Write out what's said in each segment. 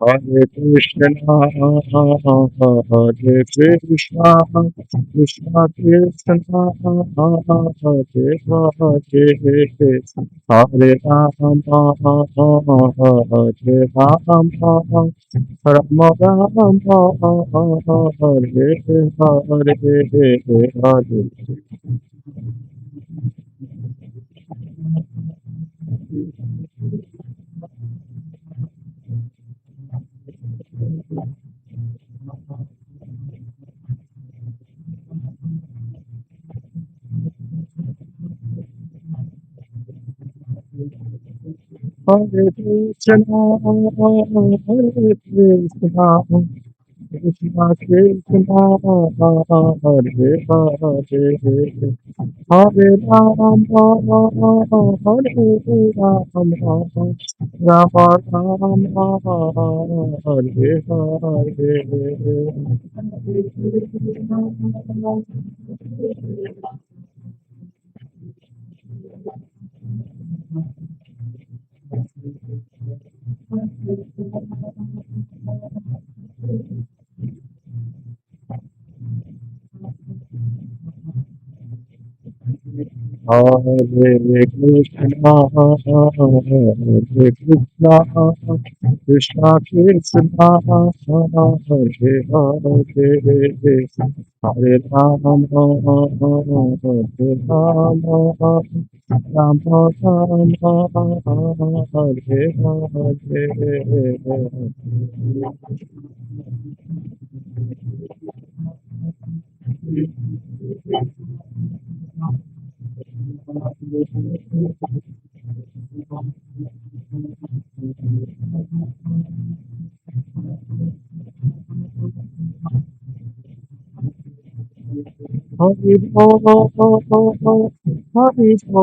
Hare Krishna, Hare Krishna, Krishna Krishna, Hare Hare, Hare Rama, Hare Rama, Rama Rama, Hare Hare. Hare Krishna, Hare Krishna, Krishna Krishna, Hare Hare, Hare Ram, Hare Ram, Ram Ram, Hare Hare Krishna, Hare Krishna, Krishna Krishna, Hare Hare, Hare Ram, Hare Ram, Ram Ram, Hare Hare. Hari Bo, Hari Bo, Hari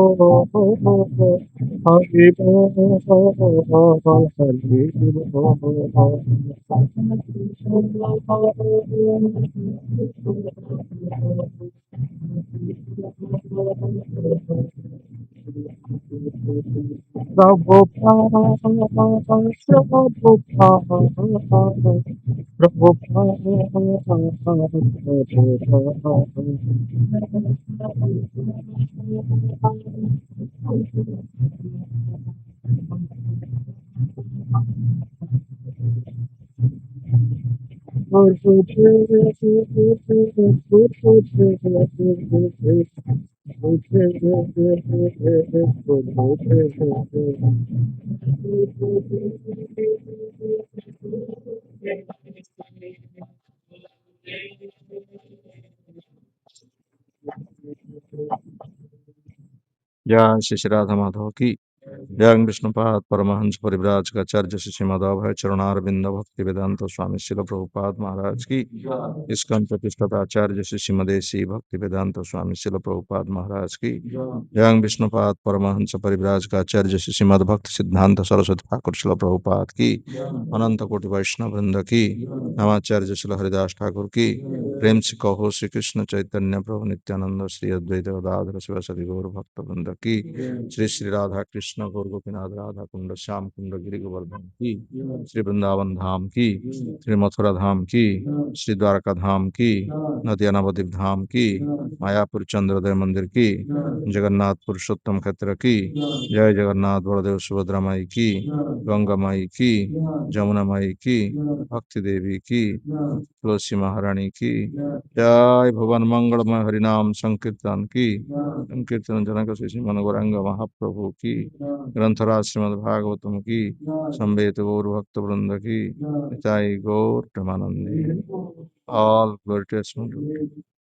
जय श्री श्री राधा माधव की जय। विष्णुपाद परमहंस परिव्राज का आचार्य श्री श्रीमद अभय चरणारविंद भक्ति वेदांत स्वामी शिल प्रभुपाद महाराज की। इसका प्रतिष्ठाता आचार्य श्री श्रीमदेशी भक्ति वेदांत स्वामी शिल प्रभुपाद महाराज की। जय विष्णुपाद परमहंस परिव्राज का आचार्य श्री श्रीमद भक्त सिद्धांत सरस्वती ठाकुर शिल प्रभुपाद की। अनंत कोटि वैष्णव वृंद की। नमाचार्य शिल हरिदास ठाकुर की। प्रेम से कहो श्री कृष्ण चैतन्य प्रभु नित्यानंद श्री अद्वैत गदाधर शिवासदि गौर भक्त वृंद की। श्री श्री राधा कृष्ण गौर गोपीनाथ राधा कुंड श्याम कुंड गिरि गोवर्धन की। श्री वृंदावन धाम की। श्री मथुरा धाम की। श्री द्वारका धाम की। नदिया नवद्वीप धाम की। मायापुर चंद्रोदय मंदिर की। जगन्नाथ पुरुषोत्तम क्षेत्र की। जय जगन्नाथ बलदेव सुभद्रा माई की। गंगा माई की। जमुना माई की। भक्ति देवी की। तुलसी महारानी की जय। भुवन मंगलमय हरिनाम संकीर्तन की। संकीर्तन जनक श्री श्रीमन गौरांग महाप्रभु की। ग्रंथराज श्रीमद भागवतम की। संवेद गौर भक्त वृंद की। निताई गौर प्रेमानंदी। All glory to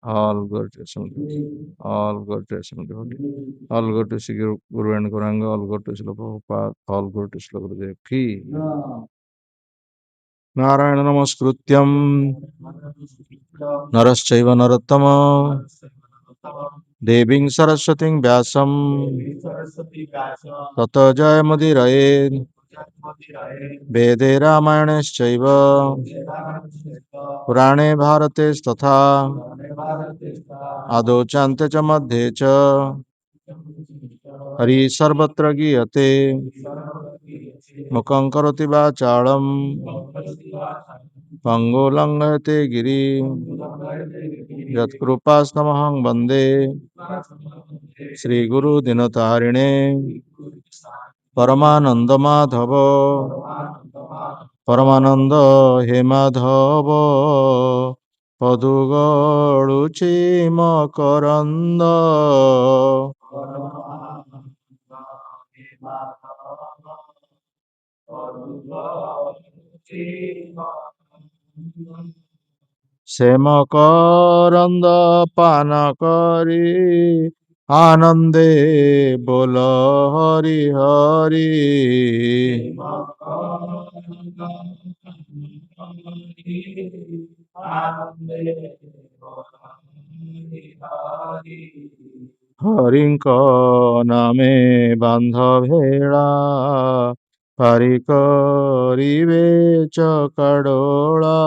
all good to Samudra, all good to Samudra, all good to Sri Guru and Gauranga, all good to Srila Prabhupada, all good to Srila Gurudev ki. Narayan नमस्कृत्यं नरश्चैव नरोत्तमं देवीं सरस्वतीं व्यासं ततो जयमुदीरयेत्। वेदे रामायणश्चैव पुराणे भारतेस्तथा आदौ चान्ते च मध्ये च हरिः सर्वत्र गीयते। मुखं करोति वाचालं पङ्गुं लङ्घयते गिरिं यत्कृपास्तमहं वन्दे श्रीगुरुदिनतारिणे। परमानन्दमाधव परमानंद हे माधव पदुगळुची मकरंद। श्यामकरंद पान करी आनंदे बोल हरि हरि। हरिंक नामे बांधवेळा परिकरिवे चकडोळा।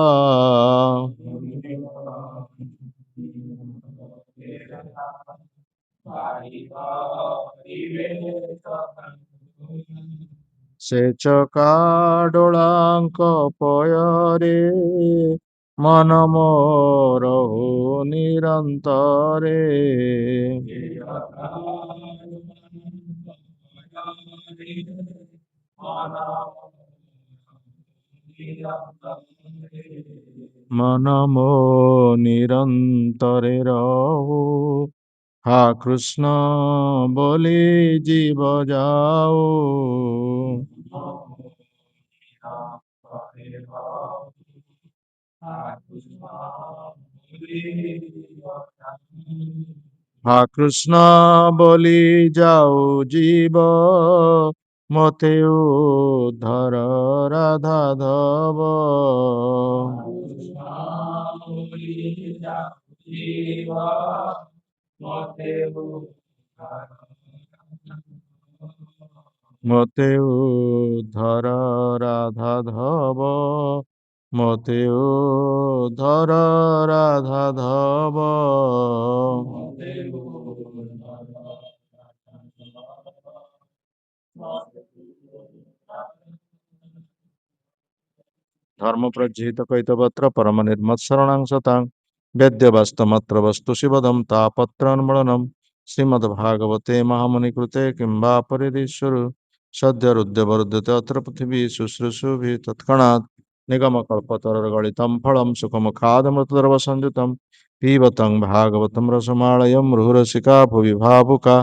सेचकाडोळांक पୟରେ मन मोर हो निरंतरे। मन मो निरंतरे रहो हा कृष्ण बोले जीव जाओ। हा कृष्ण बोली जाओ जीव मते उद्धर राधा धव। मते उद्धर राधा धव मते उद्धर राधा धव। धर्म प्रज्जित कैतवत्र परम निर्मत्सरणं सतां वेद्यवास्तमत्र वस्तु शिवदं तापत्रन्मूलनं श्रीमद्भागवते महामुनिकृते किं वा परिरीश्वरु सद्यरुद्यवरुध्यते अत्र पृथिवी शुश्रूषुभिः तत्क्षणात् निगमकल्पतरुर्गलितं फलं सुखमुखादमृतद्रवसंयुतं पिबतं भागवतं रसमालयं मुहुरसिका भुवि भावुका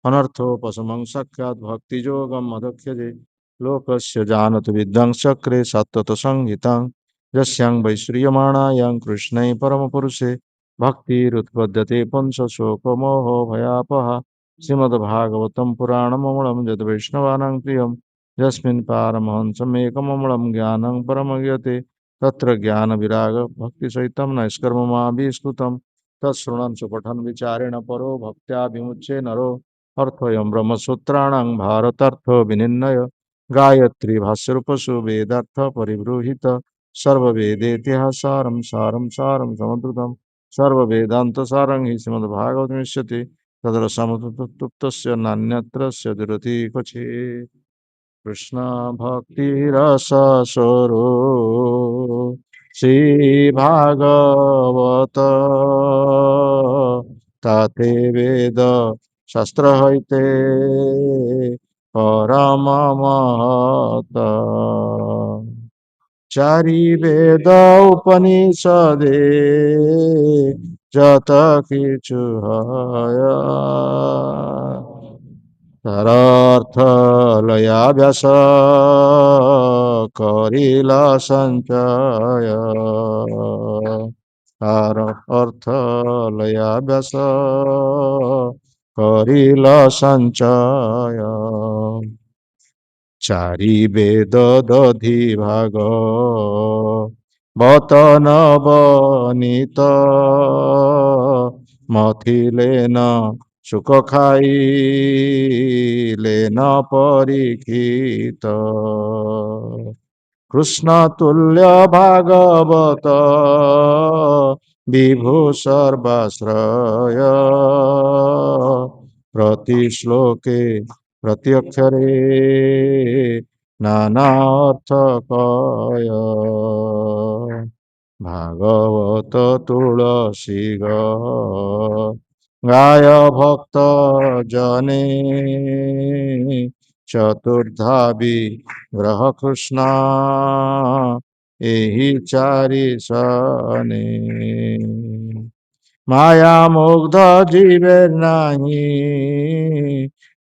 अनर्थोपशमं सख्यात् भक्तियोगं मदख्यजे लोकस्य जानतु विद्वांस चक्रे सत्तत संहितां यस्यां वै श्रियमाणायां कृष्णै परमपुरुषे भक्तिरुत्पद्यते पुंस शोकमोहो भयापः श्रीमद्भागवतं पुराणममलं यद्वैष्णवानां प्रियं यस्मिन् पारमहंसमेकममलं ज्ञानं परमज्ञते तत्र ज्ञानविराग भक्तिसहितं नैष्कर्ममाभिस्कृतं तत्शृणन् सुपठन् विचारेण परो भक्त्या विमुच्य नरो अर्थोऽयं ब्रह्मसूत्राणां भारतार्थो विनिर्णय गायत्री भाष्यरूपसु वेदार्थ परिबृहित सर्ववेदेतिहासारं सारं सारं समुद्रतम् सर्ववेदान्तसारं हि श्रीमद्भागवतमिष्यति तत्र समुत्तुप्तस्य नान्यत्रस्य दुरति क्वचि कृष्ण भक्तिरसस्वरो श्रीभागवत ताते वेद शास्त्र हईते परममहत चारि वेद उपनिषदे যত কিছু হয় তার অর্থ লয়া ব্যাস করিল সঞ্চয় তার অর্থ লয়া ব্যাস করিল সঞ্চয় চারি বেদ দধি ভাগ বতন বনিত মথিলেন সুখ খাইলেন পরীক্ষিত কৃষ্ণ তুল্য ভাগবত বিভু সর্বাশ্রয় প্রতি শ্লোকে প্রতি অক্ষরে নানা অর্থ কয় ভাগবত তুলসী গায় ভক্ত জনে চতুর্ধা বিগ্রহ কৃষ্ণ এই চারি সনে মায়া মুগ্ধ জীবের নাহি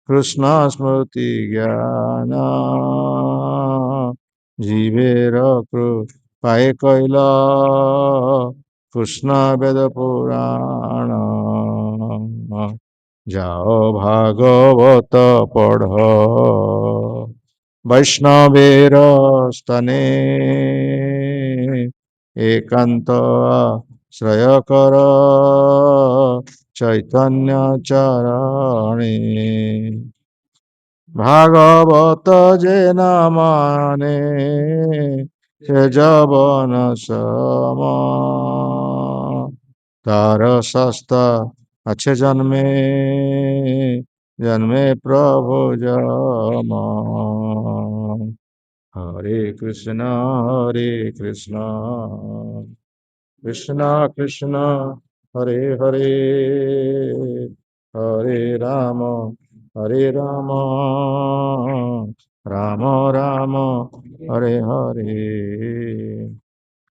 কৃষ্ণ স্মৃতি জ্ঞান জীবের কৃপায় কইল কৃষ্ণ বেদ পুরাণ যাও ভাগবত পঢ় বৈষ্ণবের স্তনে একান্ত শ্রয় কর চৈতন্য চরণে ভাগবত যে না মানে সে যবন সম তার সস্তা আছে জন্মে জন্মে প্রভু জম হরে কৃষ্ণ কৃষ্ণ কৃষ্ণ হরে হরে হরে রাম রাম রাম হরে হরে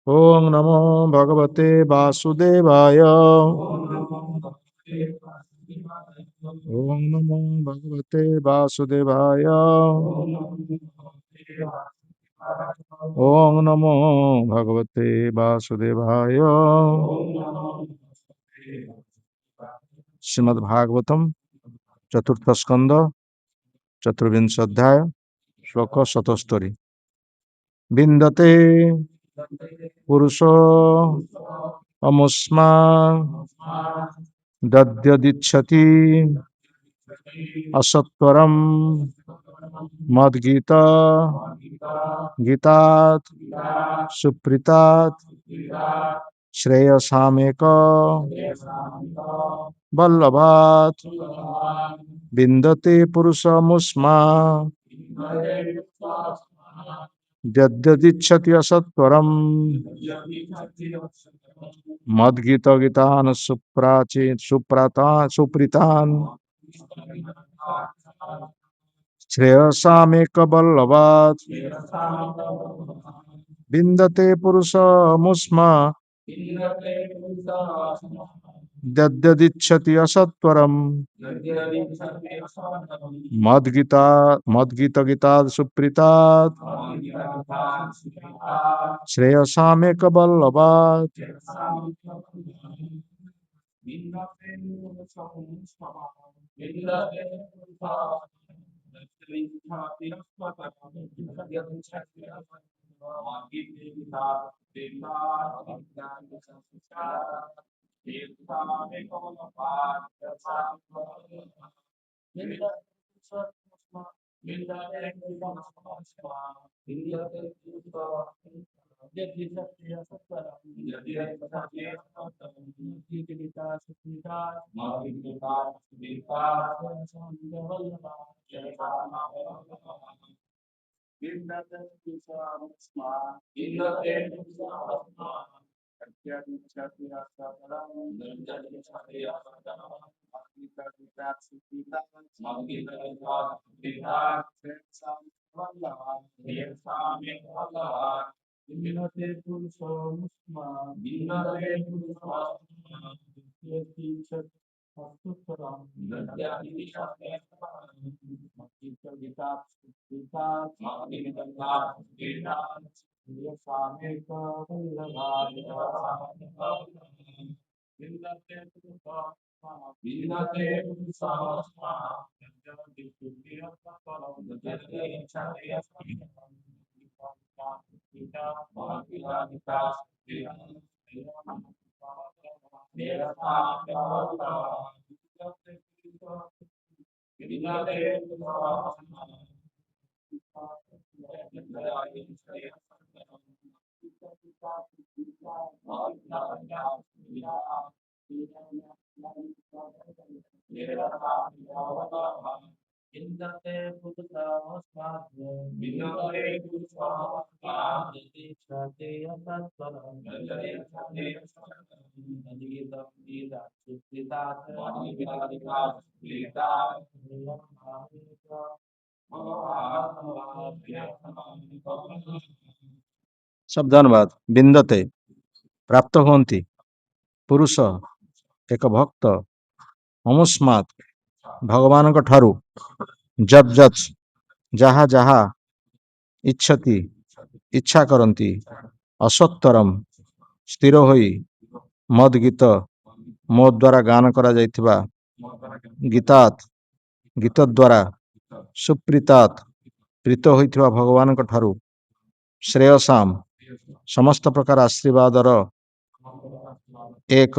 ওম নমো ভগবতে বাসুদেবায় ওম নমো ভগবতে বাসুদেবায় ওম নমো ভগবতে বাসুদেবায় শ্রীমদ্ভাগবতম চতুর্থ স্কন্ধ চতুর্বিংশ অধ্যায় শ্লোক 77 বিন্দতে পুরুষ অমুষ্মা দদ্যদিচ্ছতি অসত্বরম মদ্গীত গীতাৎ সুপ্রীতাৎ শ্রেয়সামেক বল্লভাৎ বিন্দতে পুরুষমুষ্মা যদ্যদিচ্ছতি অসত্বরম মদ্গীত গীতান সুপ্রীতান শ্রেয়সামেক বল্লভাৎ বিন্দতে পুরুষমুষ্মা যদ্যদিচ্ছতি অসত্বরম মদ্গীত গীতাৎ সুপ্রীতাৎ শ্রেয়সামেক বল্লভাৎ शब्दानुवाद बिंदते प्राप्त हुअन्ति पुरुष एक भक्त अमुस्मात् भगवान ठारू जब जच जहा जहा इच्छति इच्छा करन्ति असत्तरम स्थिर होई मद गीत मो द्वारा गान करा जाइथिबा गीतात गीत द्वारा सुप्रीतात प्रीत होइथिबा भगवान ठारू श्रेयसाम समस्त प्रकार आशीर्वादर एक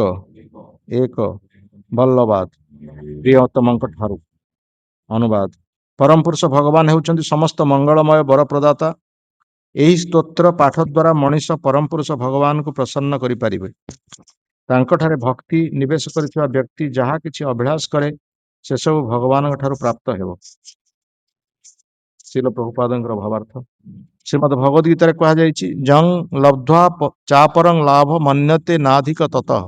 एक बल्लवाद प्रियतम ठारू अनुवाद परम पुरुष भगवान हेउचंती समस्त मंगलमय वर प्रदाता ଏହି ସ୍ତୋତ୍ର ପାଠ ଦ୍ୱାରା ମଣିଷ ପରମ ପୁରୁଷ ଭଗବାନଙ୍କୁ ପ୍ରସନ୍ନ କରିପାରିବେ। ତାଙ୍କଠାରେ ଭକ୍ତି ନିବେଶ କରିଥିବା ବ୍ୟକ୍ତି ଯାହା କିଛି ଅଭିଳାଷ କରେ ସେସବୁ ଭଗବାନଙ୍କ ଠାରୁ ପ୍ରାପ୍ତ ହେବ। ଶ୍ରୀଲ ପ୍ରଭୁପାଦଙ୍କର ଭାବାର୍ଥ ଶ୍ରୀମଦ୍ ଭଗବଦ ଗୀତାରେ କୁହାଯାଇଛି ଜଂ ଲବ୍ଧ୍ୱା ଚାପରଂ ଲାଭ ମନ୍ୟତେ ନାଧିକ ତତଃ।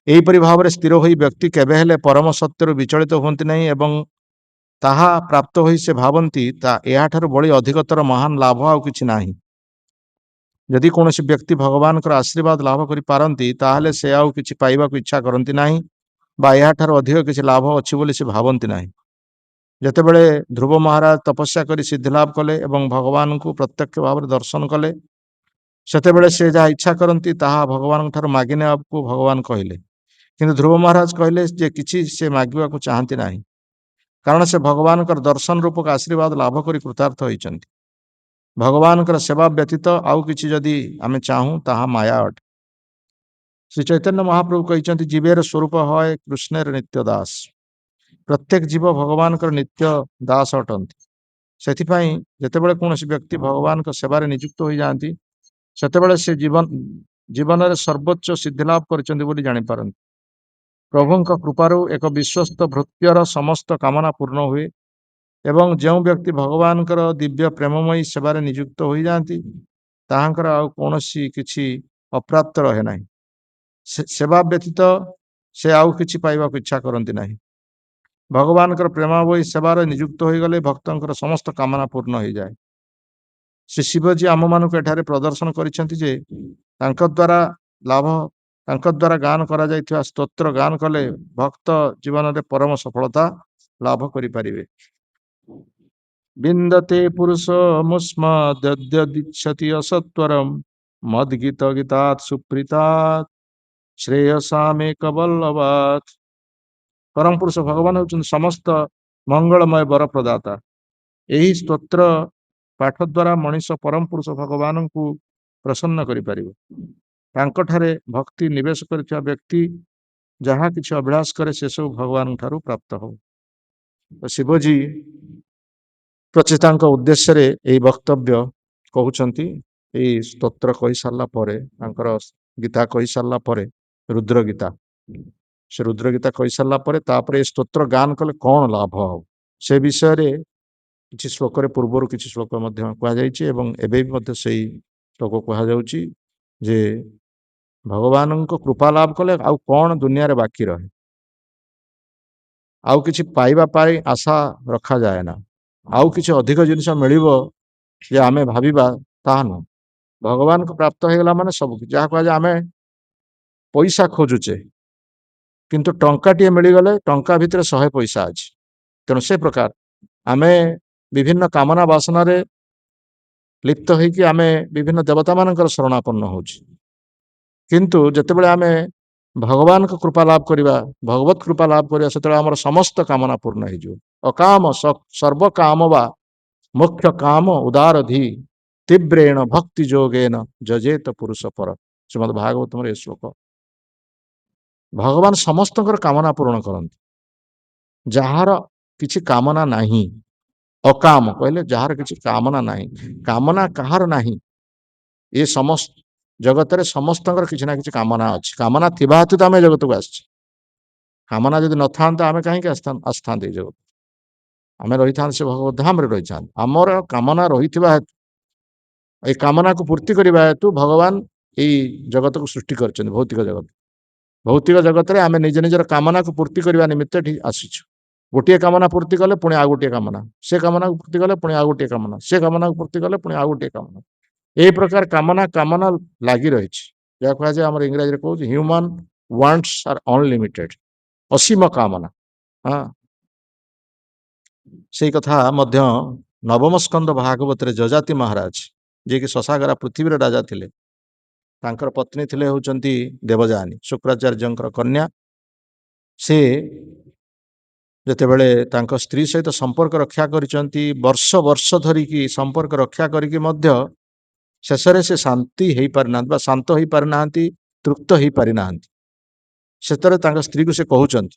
ଏହିପରି ଭାବରେ ସ୍ଥିର ହୋଇ ବ୍ୟକ୍ତି କେବେ ହେଲେ ପରମ ସତ୍ୟରୁ ବିଚଳିତ ହୁଅନ୍ତି ନାହିଁ ଏବଂ ତାହା ପ୍ରାପ୍ତ ହୋଇ ସେ ଭାବନ୍ତି ଏହାଠାରୁ ବଳି ଅଧିକତର ମହାନ ଲାଭ ଆଉ କିଛି ନାହିଁ। ଯଦି କୌଣସି ବ୍ୟକ୍ତି ଭଗବାନଙ୍କର ଆଶୀର୍ବାଦ ଲାଭ କରିପାରନ୍ତି ତାହେଲେ ସେ ଆଉ କିଛି ପାଇବାକୁ ଇଚ୍ଛା କରନ୍ତି ନାହିଁ ବା ଏହାଠାରୁ ଅଧିକ କିଛି ଲାଭ ଅଛି ବୋଲି ସେ ଭାବନ୍ତି ନାହିଁ। ଯେତେବେଳେ ଧ୍ରୁବ ମହାରାଜ ତପସ୍ୟା କରି ସିଦ୍ଧିଲାଭ କଲେ ଏବଂ ଭଗବାନଙ୍କୁ ପ୍ରତ୍ୟକ୍ଷ ଭାବରେ ଦର୍ଶନ କଲେ ସେତେବେଳେ ସେ ଯାହା ଇଚ୍ଛା କରନ୍ତି ତାହା ଭଗବାନଙ୍କ ଠାରୁ ମାଗି ନେବାକୁ ଭଗବାନ କହିଲେ। କିନ୍ତୁ ଧ୍ରୁବ ମହାରାଜ କହିଲେ ଯେ କିଛି ସେ ମାଗିବାକୁ ଚାହାନ୍ତି ନାହିଁ କାରଣ ସେ ଭଗବାନଙ୍କର ଦର୍ଶନ ରୂପକ ଆଶୀର୍ବାଦ ଲାଭ କରି କୃତାର୍ଥ ହୋଇଛନ୍ତି। ଭଗବାନଙ୍କର ସେବା ବ୍ୟତୀତ ଆଉ କିଛି ଯଦି ଆମେ ଚାହୁଁ ତାହା ମାୟା ଅଟେ। ଶ୍ରୀ ଚୈତନ୍ୟ ମହାପ୍ରଭୁ କହିଛନ୍ତି ଜୀବେର ସ୍ୱରୂପ ହଏ କୃଷ୍ଣର ନିତ୍ୟ ଦାସ। ପ୍ରତ୍ୟେକ ଜୀବ ଭଗବାନଙ୍କର ନିତ୍ୟ ଦାସ ଅଟନ୍ତି। ସେଥିପାଇଁ ଯେତେବେଳେ କୌଣସି ବ୍ୟକ୍ତି ଭଗବାନଙ୍କ ସେବାରେ ନିଯୁକ୍ତ ହୋଇଯାଆନ୍ତି ସେତେବେଳେ ସେ ଜୀବନରେ ସର୍ବୋଚ୍ଚ ସିଦ୍ଧିଲାଭ କରିଛନ୍ତି ବୋଲି ଜାଣିପାରନ୍ତି। ପ୍ରଭୁଙ୍କ କୃପାରୁ ଏକ ବିଶ୍ୱସ୍ତ ଭୃତ୍ୟର ସମସ୍ତ କାମନା ପୂର୍ଣ୍ଣ ହୁଏ ଏବଂ ଯେଉଁ ବ୍ୟକ୍ତି ଭଗବାନଙ୍କର ଦିବ୍ୟ ପ୍ରେମମୟୀ ସେବାରେ ନିଯୁକ୍ତ ହୋଇଯାଆନ୍ତି ତାହାଙ୍କର ଆଉ କୌଣସି କିଛି ଅପ୍ରାପ୍ତ ରହେ ନାହିଁ। ସେବା ବ୍ୟତୀତ ସେ ଆଉ କିଛି ପାଇବାକୁ ଇଚ୍ଛା କରନ୍ତି ନାହିଁ। ଭଗବାନଙ୍କର ପ୍ରେମାବୟୀ ସେବାରେ ନିଯୁକ୍ତ ହୋଇଗଲେ ଭକ୍ତଙ୍କର ସମସ୍ତ କାମନା ପୂର୍ଣ୍ଣ ହୋଇଯାଏ। ଶ୍ରୀ ଶିବଜୀ ଆମମାନଙ୍କୁ ଏଠାରେ ପ୍ରଦର୍ଶନ କରିଛନ୍ତି ଯେ ତାଙ୍କ ଦ୍ୱାରା ଗାନ କରାଯାଇଥିବା ସ୍ତୋତ୍ର ଗାନ କଲେ ଭକ୍ତ ଜୀବନରେ ପରମ ସଫଳତା ଲାଭ କରିପାରିବେ। ବିନ୍ଦତେ ପୁରୁଷ ମୁସ୍ମଦଦ୍ୟଦିଚ୍ଛତି ଅସତ୍ୱରମ୍ ମଦ୍ଗୀତ ଗୀତାତ୍ ସୁପ୍ରୀତାତ୍। ଶ୍ରେୟସାମେକ ବଲ୍ଲଭାତ୍। ପରମ ପୁରୁଷ ଭଗବାନ ହେଉଛନ୍ତି ସମସ୍ତ ମଙ୍ଗଳମୟ ବର ପ୍ରଦାତା। ଏହି ସ୍ତୋତ୍ର ପାଠ ଦ୍ୱାରା ମଣିଷ ପରମ ପୁରୁଷ ଭଗବାନଙ୍କୁ ପ୍ରସନ୍ନ କରିପାରିବ। ତାଙ୍କଠାରେ ଭକ୍ତି ନିବେଶ କରିଥିବା ବ୍ୟକ୍ତି ଯାହା କିଛି ଅଭିଳାଷ କରେ ସେସବୁ ଭଗବାନଙ୍କ ଠାରୁ ପ୍ରାପ୍ତ ହବ। ଶିବଜୀ ପ୍ରଚେତାଙ୍କ ଉଦ୍ଦେଶ୍ୟରେ ଏହି ବକ୍ତବ୍ୟ କହୁଛନ୍ତି। ଏଇ ସ୍ତୋତ୍ର କହିସାରିଲା ପରେ ତାଙ୍କର ଗୀତା କହିସାରିଲା ପରେ ରୁଦ୍ର ଗୀତା, ସେ ରୁଦ୍ର ଗୀତା କହିସାରିଲା ପରେ ତାପରେ ଏ ସ୍ତୋତ୍ର ଗାନ କଲେ କଣ ଲାଭ ହବ ସେ ବିଷୟରେ କିଛି ଶ୍ଲୋକରେ ପୂର୍ବରୁ କିଛି ଶ୍ଲୋକ ମଧ୍ୟ କୁହାଯାଇଛି ଏବଂ ଏବେ ବି ମଧ୍ୟ ସେଇ ଶ୍ଲୋକ କୁହାଯାଉଛି ଯେ ଭଗବାନଙ୍କ କୃପା ଲାଭ କଲେ ଆଉ କଣ ଦୁନିଆରେ ବାକି ରହେ। ଆଉ କିଛି ପାଇବା ପାଇଁ ଆଶା ରଖାଯାଏ ନା। ଆଉ କିଛି ଅଧିକ ଜିନିଷ ମିଳିବ ଯେ ଆମେ ଭାବିବା ତାହା ନୁହଁ। ଭଗବାନଙ୍କୁ ପ୍ରାପ୍ତ ହେଇଗଲା ମାନେ ସବୁ ଯାହା କୁହାଯାଏ ଆମେ ପଇସା ଖୋଜୁଛେ କିନ୍ତୁ ଟଙ୍କାଟିଏ ମିଳିଗଲେ ଟଙ୍କା ଭିତରେ 100 ପଇସା ଅଛି। ତେଣୁ ସେ ପ୍ରକାର ଆମେ ବିଭିନ୍ନ କାମନା ବାସନାରେ ଲିପ୍ତ ହେଇକି ଆମେ ବିଭିନ୍ନ ଦେବତା ମାନଙ୍କର ଶରଣାପନ୍ନ ହଉଛି। କିନ୍ତୁ ଯେତେବେଳେ ଆମେ ଭଗବାନଙ୍କ କୃପା ଲାଭ କରିବା, ଭଗବତ କୃପା ଲାଭ କରିବା, ସେତେବେଳେ ଆମର ସମସ୍ତ କାମନା ପୂର୍ଣ୍ଣ ହେଇଯିବ। ଅକାମ ସର୍ବ କାମ ବା ମୁଖ୍ୟ କାମ ଉଦାରଧି ତୀବ୍ରେଣ ଭକ୍ତି ଯୋଗେନ ଯଜେତ ପୁରୁଷ ପର। ଶ୍ରୀମଦ୍ ଭାଗବତମର ଏ ଶ୍ଲୋକ। ଭଗବାନ ସମସ୍ତଙ୍କର କାମନା ପୂରଣ କରନ୍ତି। ଯାହାର କିଛି କାମନା ନାହିଁ, ଅକାମ କହିଲେ ଯାହାର କିଛି କାମନା ନାହିଁ। କାମନା କାହାର ନାହିଁ? ଏ ସମସ୍ତ ଜଗତରେ ସମସ୍ତଙ୍କର କିଛି ନା କିଛି କାମନା ଅଛି। କାମନା ଥିବା ହେତୁ ତ ଆମେ ଜଗତକୁ ଆସିଛେ। କାମନା ଯଦି ନଥାନ୍ତା ଆମେ କାହିଁକି ଆସିଥାନ୍ତେ ଏ ଜଗତ? ଆମେ ରହିଥାନ୍ତେ ସେ ଭଗବତ ଧାମରେ ରହିଥାନ୍ତେ। ଆମର କାମନା ରହିଥିବା ହେତୁ, ଏଇ କାମନାକୁ ପୂର୍ତ୍ତି କରିବା ହେତୁ ଭଗବାନ ଏଇ ଜଗତକୁ ସୃଷ୍ଟି କରିଛନ୍ତି। ଭୌତିକ ଜଗତ, ଭୌତିକ ଜଗତରେ ଆମେ ନିଜ ନିଜର କାମନାକୁ ପୂର୍ତ୍ତି କରିବା ନିମିତ୍ତ ଏଠି ଆସିଛୁ। ଗୋଟିଏ କାମନା ପୂର୍ତ୍ତି କଲେ ପୁଣି ଆଉ ଗୋଟିଏ କାମନା, ସେ କାମନାକୁ ପୂର୍ତ୍ତି କଲେ ପୁଣି ଆଉ ଗୋଟିଏ କାମନା, ସେ କାମନାକୁ ପୂର୍ତ୍ତି କଲେ ପୁଣି ଆଉ ଗୋଟିଏ କାମନା। এই ପ୍ରକାର କାମନା କାମନା ଲାଗି ରହିଛି। ଯାହା କୁହାଯାଏ ଆମର ଇଂରାଜୀରେ କହୁଛି ହ୍ୟୁମାନ ୱାଣ୍ଟସ୍ ଆର୍ ଅନଲିମିଟେଡ, ଅସୀମ କାମନା। ହଁ, ସେଇ କଥା ମଧ୍ୟ ନବମ ସ୍କନ୍ଦ ଭାଗବତରେ ଯଜାତି ମହାରାଜ, ଯିଏକି ଶଶାଗରା ପୃଥିବୀର ରାଜା ଥିଲେ, ତାଙ୍କର ପତ୍ନୀ ଥିଲେ ହେଉଛନ୍ତି ଦେବଯାନୀ, ଶୁକ୍ରାଚାର୍ଯ୍ୟଙ୍କର କନ୍ୟା। ସେ ଯେତେବେଳେ ତାଙ୍କ ସ୍ତ୍ରୀ ସହିତ ସମ୍ପର୍କ ରକ୍ଷା କରିଛନ୍ତି, ବର୍ଷ ବର୍ଷ ଧରିକି ସମ୍ପର୍କ ରକ୍ଷା କରିକି ମଧ୍ୟ ଶେଷରେ ସେ ଶାନ୍ତି ହେଇପାରିନାହାନ୍ତି ବା ଶାନ୍ତ ହେଇପାରିନାହାନ୍ତି, ତୃପ୍ତ ହେଇପାରିନାହାନ୍ତି। ସେତେବେଳେ ତାଙ୍କ ସ୍ତ୍ରୀକୁ ସେ କହୁଛନ୍ତି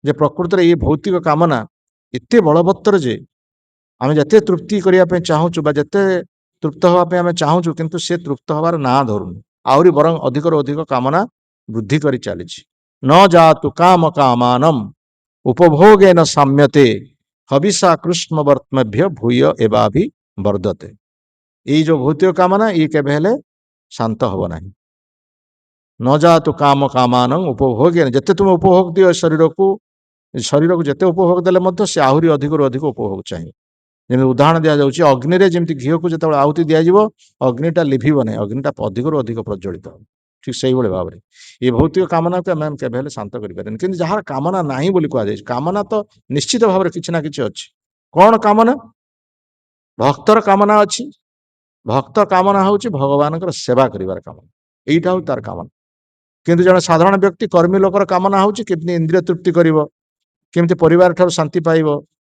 ଯେ ପ୍ରକୃତରେ ଏଇ ଭୌତିକ କାମନା ଏତେ ବଳବତ୍ତର ଯେ ଆମେ ଯେତେ ତୃପ୍ତି କରିବା ପାଇଁ ଚାହୁଁଛୁ ବା ଯେତେ ତୃପ୍ତ ହେବା ପାଇଁ ଆମେ ଚାହୁଁଛୁ, କିନ୍ତୁ ସେ ତୃପ୍ତ ହେବାର ନାଁ ଧରୁନି, ଆହୁରି ବରଂ ଅଧିକରୁ ଅଧିକ କାମନା ବୃଦ୍ଧି କରି ଚାଲିଛି। ନ ଯାତୁ କାମ କାମାନମ ଉପଭୋଗେନ ସାମ୍ୟତେ ହବିଷା କୃଷ୍ଣ ବର୍ତ୍ମଭ୍ୟ ଭୂୟ ଏବାଭି ବର୍ଦ୍ଧତେ। ଏଇ ଯୋଉ ଭୌତିକ କାମନା ଇଏ କେବେ ହେଲେ ଶାନ୍ତ ହବ ନାହିଁ। ନ ଯାତୁ କାମ କାମାନ ଉପଭୋଗେନ, ଯେତେ ତୁମେ ଉପଭୋଗ ଦିଅ ଶରୀରକୁ ଯେତେ ଉପଭୋଗ ଦେଲେ ମଧ୍ୟ ସେ ଆହୁରି ଅଧିକରୁ ଅଧିକ ଉପଭୋଗ ଚାହିଁବ। ଯେମିତି ଉଦାହରଣ ଦିଆଯାଉଛି, ଅଗ୍ନିରେ ଯେମିତି ଘିଅକୁ ଯେତେବେଳେ ଆହୁତି ଦିଆଯିବ ଅଗ୍ନିଟା ଲିଭିବ ନାହିଁ, ଅଗ୍ନିଟା ଅଧିକରୁ ଅଧିକ ପ୍ରଜ୍ୱଳିତ ହେବ। ଠିକ ସେଇଭଳି ଭାବରେ ଏ ଭୌତିକ କାମନାକୁ ଆମେ କେବେ ହେଲେ ଶାନ୍ତ କରିପାରିବାନି। କିନ୍ତୁ ଯାହାର କାମନା ନାହିଁ ବୋଲି କୁହାଯାଇଛି, କାମନା ତ ନିଶ୍ଚିତ ଭାବରେ କିଛି ନା କିଛି ଅଛି। କଣ କାମନା? ଭକ୍ତର କାମନା ଅଛି। ଭକ୍ତ କାମନା ହଉଛି ଭଗବାନଙ୍କର ସେବା କରିବାର କାମନା, ଏଇଟା ହଉଛି ତାର କାମନା। କିନ୍ତୁ ଜଣେ ସାଧାରଣ ବ୍ୟକ୍ତି କର୍ମୀ ଲୋକର କାମନା ହଉଛି କେମିତି ଇନ୍ଦ୍ରିୟ ତୃପ୍ତି କରିବ, କେମିତି ପରିବାର ଠାରୁ ଶାନ୍ତି ପାଇବ,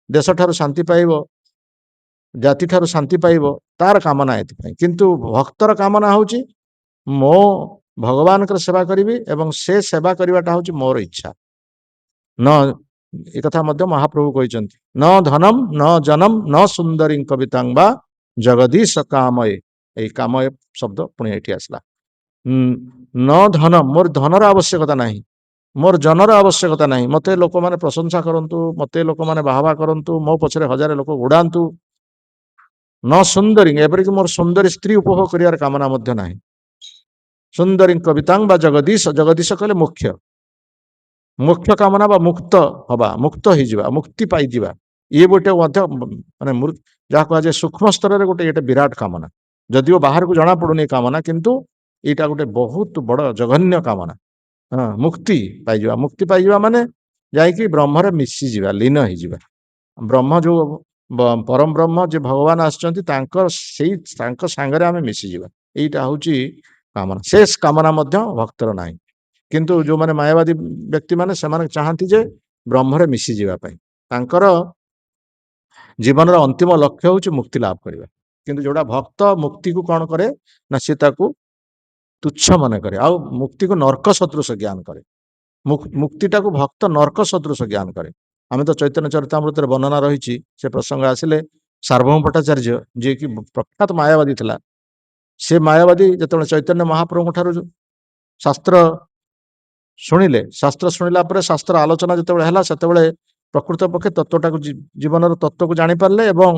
ଦେଶ ଠାରୁ ଶାନ୍ତି ପାଇବ, ଜାତି ଠାରୁ ଶାନ୍ତି ପାଇବ, ତାର କାମନା ଏଥିପାଇଁ। କିନ୍ତୁ ଭକ୍ତର କାମନା ହଉଛି ମୋ ଭଗବାନଙ୍କର ସେବା କରିବି ଏବଂ ସେ ସେବା କରିବାଟା ହଉଛି ମୋର ଇଚ୍ଛା। ନ ଏକଥା ମଧ୍ୟ ମହାପ୍ରଭୁ କହିଛନ୍ତି, ନ ଧନମ ନ ଜନମ ନ ସୁନ୍ଦରୀ କବିତାଙ୍ଗ ବା ଜଗଦୀଶ କାମଏ। ଏଇ କାମଏ ଶବ୍ଦ ପୁଣି ଏଠି ଆସିଲା। ନ ଧନ, ମୋର ଧନର ଆବଶ୍ୟକତା ନାହିଁ, ମୋର ଜନର ଆବଶ୍ୟକତା ନାହିଁ। ମତେ ଲୋକମାନେ ପ୍ରଶଂସା କରନ୍ତୁ, ମତେ ଲୋକମାନେ ବାହାବା କରନ୍ତୁ, ମୋ ପଛରେ ହଜାରେ ଲୋକ ଉଡାନ୍ତୁ। ନ ସୁନ୍ଦରୀ, ଏପରିକି ମୋର ସୁନ୍ଦରୀ ସ୍ତ୍ରୀ ଉପଭୋଗ କରିବାର କାମନା ମଧ୍ୟ ନାହିଁ। ସୁନ୍ଦରୀ କବିତାଙ୍ଗ ବା ଜଗଦୀଶ, ଜଗଦୀଶ କହିଲେ ମୁଖ୍ୟ, ମୁଖ୍ୟ କାମନା ବା ମୁକ୍ତ ହବା, ମୁକ୍ତ ହେଇଯିବା, ମୁକ୍ତି ପାଇଯିବା, ଇଏ ଗୋଟେ ମଧ୍ୟ ମାନେ ଯାହା କୁହାଯାଏ ସୂକ୍ଷ୍ମ ସ୍ତରରେ ଗୋଟେ ଏଇଟା ବିରାଟ କାମନା। ଯଦିଓ ବାହାରକୁ ଜଣା ପଡୁନି କାମନା, କିନ୍ତୁ ଏଇଟା ଗୋଟେ ବହୁତ ବଡ ଜଘନ୍ୟ କାମନା। ହଁ, ମୁକ୍ତି ପାଇଯିବା, ମୁକ୍ତି ପାଇଯିବା ମାନେ ଯାଇକି ବ୍ରହ୍ମରେ ମିଶିଯିବା, ଲୀନ ହେଇଯିବା। ବ୍ରହ୍ମ ଯୋଉ ପରମ ବ୍ରହ୍ମ ଯେ ଭଗବାନ ଆସିଛନ୍ତି, ତାଙ୍କ ସାଙ୍ଗରେ ଆମେ ମିଶିଯିବା, ଏଇଟା ହଉଛି କାମନା। ଶେଷ କାମନା ମଧ୍ୟ ଭକ୍ତର ନାହିଁ। କିନ୍ତୁ ଯୋଉମାନେ ମାୟାବାଦୀ ବ୍ୟକ୍ତି ମାନେ ସେମାନେ ଚାହାନ୍ତି ଯେ ବ୍ରହ୍ମରେ ମିଶିଯିବା ପାଇଁ। ତାଙ୍କର ଜୀବନର ଅନ୍ତିମ ଲକ୍ଷ୍ୟ ହେଉଛି ମୁକ୍ତି ଲାଭ କରିବା। କିନ୍ତୁ ଯୋଉଟା ଭକ୍ତ ମୁକ୍ତିକୁ କଣ କରେ ନା ସେ ତାକୁ ତୁଚ୍ଛ ମନେ କରେ, ଆଉ ମୁକ୍ତିକୁ ନର୍କ ସଦୃଶ ଜ୍ଞାନ କରେ। ମୁକ୍ତିଟାକୁ ଭକ୍ତ ନର୍କ ସଦୃଶ ଜ୍ଞାନ କରେ। ଆମେ ତ ଚୈତନ୍ୟ ଚରିତାମୃତରେ ବର୍ଣ୍ଣନା ରହିଛି, ସେ ପ୍ରସଙ୍ଗ ଆସିଲେ ସାର୍ବଭୌମ ଭଟ୍ଟାଚାର୍ଯ୍ୟ ଯିଏକି ପ୍ରଖ୍ୟାତ ମାୟାବାଦୀ ଥିଲା, ସେ ମାୟାବାଦୀ ଯେତେବେଳେ ଚୈତନ୍ୟ ମହାପ୍ରଭୁଙ୍କ ଠାରୁ ଶାସ୍ତ୍ର ଶୁଣିଲେ, ଶାସ୍ତ୍ର ଶୁଣିଲା ପରେ ଶାସ୍ତ୍ର ଆଲୋଚନା ଯେତେବେଳେ ହେଲା, ସେତେବେଳେ ପ୍ରକୃତ ପକ୍ଷେ ତତ୍ତ୍ୱଟାକୁ ଜୀବନର ତତ୍ତ୍ୱକୁ ଜାଣିପାରିଲେ ଏବଂ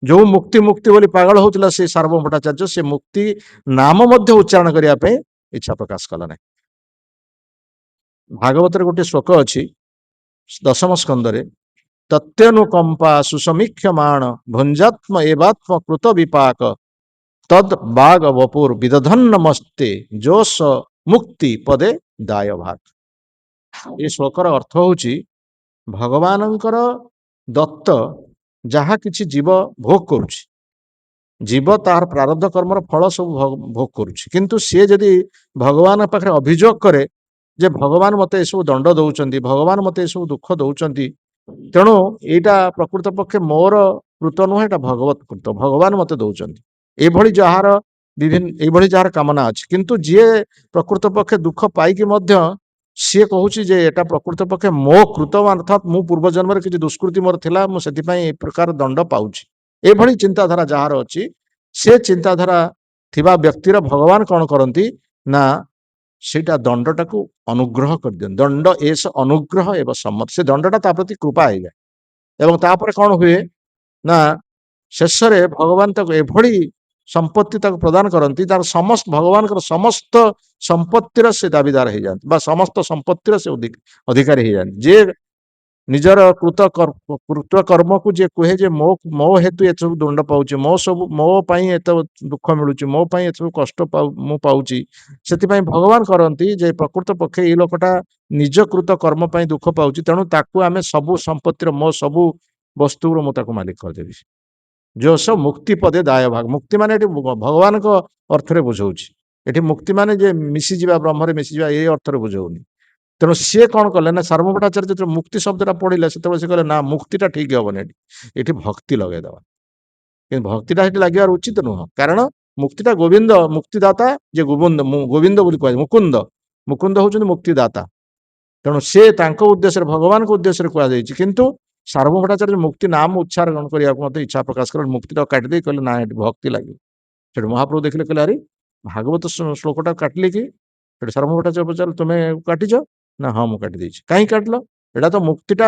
ଯୋଉ ମୁକ୍ତି ମୁକ୍ତି ବୋଲି ପାଗଳ ହଉଥିଲା ସେ ସାର୍ବଭୌମ ଭଟ୍ଟାଚାର୍ଯ୍ୟ, ସେ ମୁକ୍ତି ନାମ ମଧ୍ୟ ଉଚ୍ଚାରଣ କରିବା ପାଇଁ ଇଚ୍ଛା ପ୍ରକାଶ କଲା ନାହିଁ। ଭାଗବତରେ ଗୋଟେ ଶ୍ଲୋକ ଅଛି ଦଶମ ସ୍କନ୍ଧରେ, ତତ୍ତ୍ୱନୁକମ୍ପା ସୁସମୀକ୍ଷମାଣ ଭୁଞ୍ଜାତ୍ମ ଏବାତ୍ମ କୃତ ବିପାକ ତଦ୍ ବାଗ ବପୁର ବିଦଧନ୍ନ ମସ୍ତେ ଯୋଶ ମୁକ୍ତି ପଦେ ଦାୟ ଭାଗ। ଏ ଶ୍ଲୋକର ଅର୍ଥ ହଉଛି ଭଗବାନଙ୍କର ଦତ୍ତ ଯାହା କିଛି ଜୀବ ଭୋଗ କରୁଛି, ଜୀବ ତାହାର ପ୍ରାରବ୍ଧ କର୍ମର ଫଳ ସବୁ ଭୋଗ କରୁଛି, କିନ୍ତୁ ସିଏ ଯଦି ଭଗବାନ ପାଖରେ ଅଭିଯୋଗ କରେ ଯେ ଭଗବାନ ମତେ ଏସବୁ ଦଣ୍ଡ ଦଉଛନ୍ତି, ଭଗବାନ ମତେ ଏସବୁ ଦୁଃଖ ଦଉଛନ୍ତି, ତେଣୁ ଏଇଟା ପ୍ରକୃତ ପକ୍ଷେ ମୋର କୃତ ନୁହେଁ, ଏଇଟା ଭଗବତ କୃତ, ଭଗବାନ ମତେ ଦଉଛନ୍ତି, ଏଇଭଳି ଯାହାର କାମନା ଅଛି। କିନ୍ତୁ ଯିଏ ପ୍ରକୃତ ପକ୍ଷେ ଦୁଃଖ ପାଇକି ମଧ୍ୟ ସିଏ କହୁଛି ଯେ ଏଟା ପ୍ରକୃତ ପକ୍ଷେ ମୋ କୃତ, ଅର୍ଥାତ୍ ମୁଁ ପୂର୍ବ ଜନ୍ମରେ କିଛି ଦୁଷ୍କୃତି ମୋର ଥିଲା, ମୁଁ ସେଥିପାଇଁ ଏ ପ୍ରକାର ଦଣ୍ଡ ପାଉଛି, ଏଭଳି ଚିନ୍ତାଧାରା ଯାହାର ଅଛି, ସେ ଚିନ୍ତାଧାରା ଥିବା ବ୍ୟକ୍ତିର ଭଗବାନ କଣ କରନ୍ତି ନା ସେଇଟା ଦଣ୍ଡଟାକୁ ଅନୁଗ୍ରହ କରିଦିଅନ୍ତି। ଦଣ୍ଡ ଏସ ଅନୁଗ୍ରହ ଏବଂ ସମ୍ମତ, ସେ ଦଣ୍ଡଟା ତା ପ୍ରତି କୃପା ହେଇଯାଏ ଏବଂ ତାପରେ କଣ ହୁଏ ନା ଶେଷରେ ଭଗବାନ ତାକୁ ଏଭଳି ସମ୍ପତ୍ତି ତାକୁ ପ୍ରଦାନ କରନ୍ତି, ତାର ଭଗବାନଙ୍କର ସମସ୍ତ ସମ୍ପତ୍ତିର ସେ ଦାବିଦାର ହେଇଯାନ୍ତି ବା ସମସ୍ତ ସମ୍ପତ୍ତିର ସେ ଅଧିକାରୀ ହେଇଯାନ୍ତି। ଯେ ନିଜର କୃତ କର୍ମକୁ ଯିଏ କୁହେ ଯେ ମୋ ହେତୁ ଏସବୁ ଦଣ୍ଡ ପାଉଛି, ମୋ ପାଇଁ ଏତେ ଦୁଃଖ ମିଳୁଛି, ମୋ ପାଇଁ ଏସବୁ କଷ୍ଟ ମୁଁ ପାଉଛି, ସେଥିପାଇଁ ଭଗବାନ କରନ୍ତି ଯେ ପ୍ରକୃତ ପକ୍ଷେ ଏଇ ଲୋକଟା ନିଜ କୃତ କର୍ମ ପାଇଁ ଦୁଃଖ ପାଉଛି, ତେଣୁ ତାକୁ ଆମେ ସବୁ ସମ୍ପତ୍ତିର ମୋ ସବୁ ବସ୍ତୁର ମୁଁ ତାକୁ ମାଲିକ କରିଦେବି। ଯୋଶ ମୁକ୍ତି ପଦେ ଦାୟ ଭାଗ, ମୁକ୍ତି ମାନେ ଏଠି ଭଗବାନଙ୍କ ଅର୍ଥରେ ବୁଝଉଛି, ଏଠି ମୁକ୍ତି ମାନେ ଯେ ମିଶିଯିବା, ବ୍ରହ୍ମରେ ମିଶିଯିବା ଏଇ ଅର୍ଥରେ ବୁଝଉନି। ତେଣୁ ସିଏ କଣ କଲେ ନା ସାର୍ବଭୌମ ଭଟ୍ଟାଚାର୍ଯ୍ୟ ଯେତେବେଳେ ମୁକ୍ତି ଶବ୍ଦଟା ପଢିଲେ, ସେତେବେଳେ ସେ କହିଲେ ନା ମୁକ୍ତିଟା ଠିକ ହବନି, ଏଠି ଭକ୍ତି ଲଗେଇଦବା। କିନ୍ତୁ ଭକ୍ତିଟା ସେଠି ଲାଗିବାର ଉଚିତ ନୁହଁ, କାରଣ ମୁକ୍ତିଟା ଗୋବିନ୍ଦ ମୁକ୍ତିଦାତା, ଯେ ଗୋବିନ୍ଦ ବୋଲି କୁହାଯାଏ, ମୁକୁନ୍ଦ ହଉଛନ୍ତି ମୁକ୍ତିଦାତା, ତେଣୁ ସେ ତାଙ୍କ ଉଦ୍ଦେଶ୍ୟରେ ଭଗବାନଙ୍କ ଉଦ୍ଦେଶ୍ୟରେ କୁହାଯାଇଛି। କିନ୍ତୁ ସାର୍ବଭୌମ ଭଟ୍ଟାଚାର୍ଯ୍ୟ ମୁକ୍ତି ନାମ ଉଚ୍ଚାରଣ କରିବାକୁ ମତେ ଇଚ୍ଛା ପ୍ରକାଶ କଲେ, ମୁକ୍ତିଟା କାଟିଦେଇ କହିଲେ ନା ଏଠି ଭକ୍ତି ଲାଗିବ। ସେଠୁ ମହାପ୍ରଭୁ ଦେଖିଲେ, କହିଲେ ଆରେ ଭାଗବତ ଶ୍ଲୋକଟା କାଟିଲେ କି? ସେଠୁ ସାର୍ବଭୌମ ଭଟ୍ଟାଚାର୍ଯ୍ୟ ପଚାରିଲେ ତୁମେ କାଟିଛ ନା? ହଁ ମୁଁ କାଟି ଦେଇଛି। କାହିଁକି କାଟିଲ? ଏଇଟା ତ ମୁକ୍ତିଟା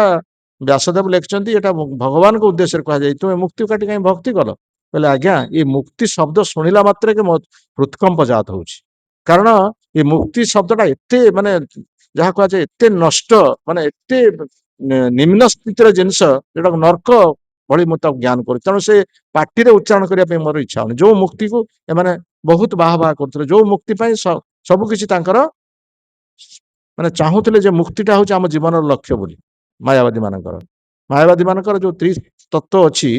ବ୍ୟାସଦେବ ଲେଖିଛନ୍ତି, ଏଟା ଭଗବାନଙ୍କ ଉଦ୍ଦେଶ୍ୟରେ କୁହାଯାଇଛି, ତୁମେ ମୁକ୍ତି କାଟି କାହିଁ ଭକ୍ତି କଲ? କହିଲେ ଆଜ୍ଞା ଏ ମୁକ୍ତି ଶବ୍ଦ ଶୁଣିଲା ମାତ୍ରକେ ମୋ ହୃତ୍କମ୍ପ ଜାତ ହଉଛି, କାରଣ ଏ ମୁକ୍ତି ଶବ୍ଦଟା ଏତେ ମାନେ ଯାହା କୁହାଯାଏ ଏତେ ନଷ୍ଟ, ମାନେ ଏତେ ନିମ୍ନ ସ୍ଥିତିର ଜିନିଷ, ଯୋଉଟାକୁ ନର୍କ ଭଳି ମୁଁ ତାକୁ ଜ୍ଞାନ କରୁଛି, ତେଣୁ ସେ ପାଟିରେ ଉଚ୍ଚାରଣ କରିବା ପାଇଁ ମୋର ଇଚ୍ଛା ହଉନି। ଯୋଉ ମୁକ୍ତିକୁ ଏମାନେ ବହୁତ ବାହା କରୁଥିଲେ, ଯୋଉ ମୁକ୍ତି ପାଇଁ ସବୁ କିଛି ତାଙ୍କର ମାନେ ଚାହୁଁଥିଲେ ଯେ ମୁକ୍ତିଟା ହଉଛି ଆମ ଜୀବନର ଲକ୍ଷ୍ୟ ବୋଲି। ମାୟାବାଦୀ ମାନଙ୍କର ଯୋଉ ତତ୍ତ୍ୱ ଅଛି,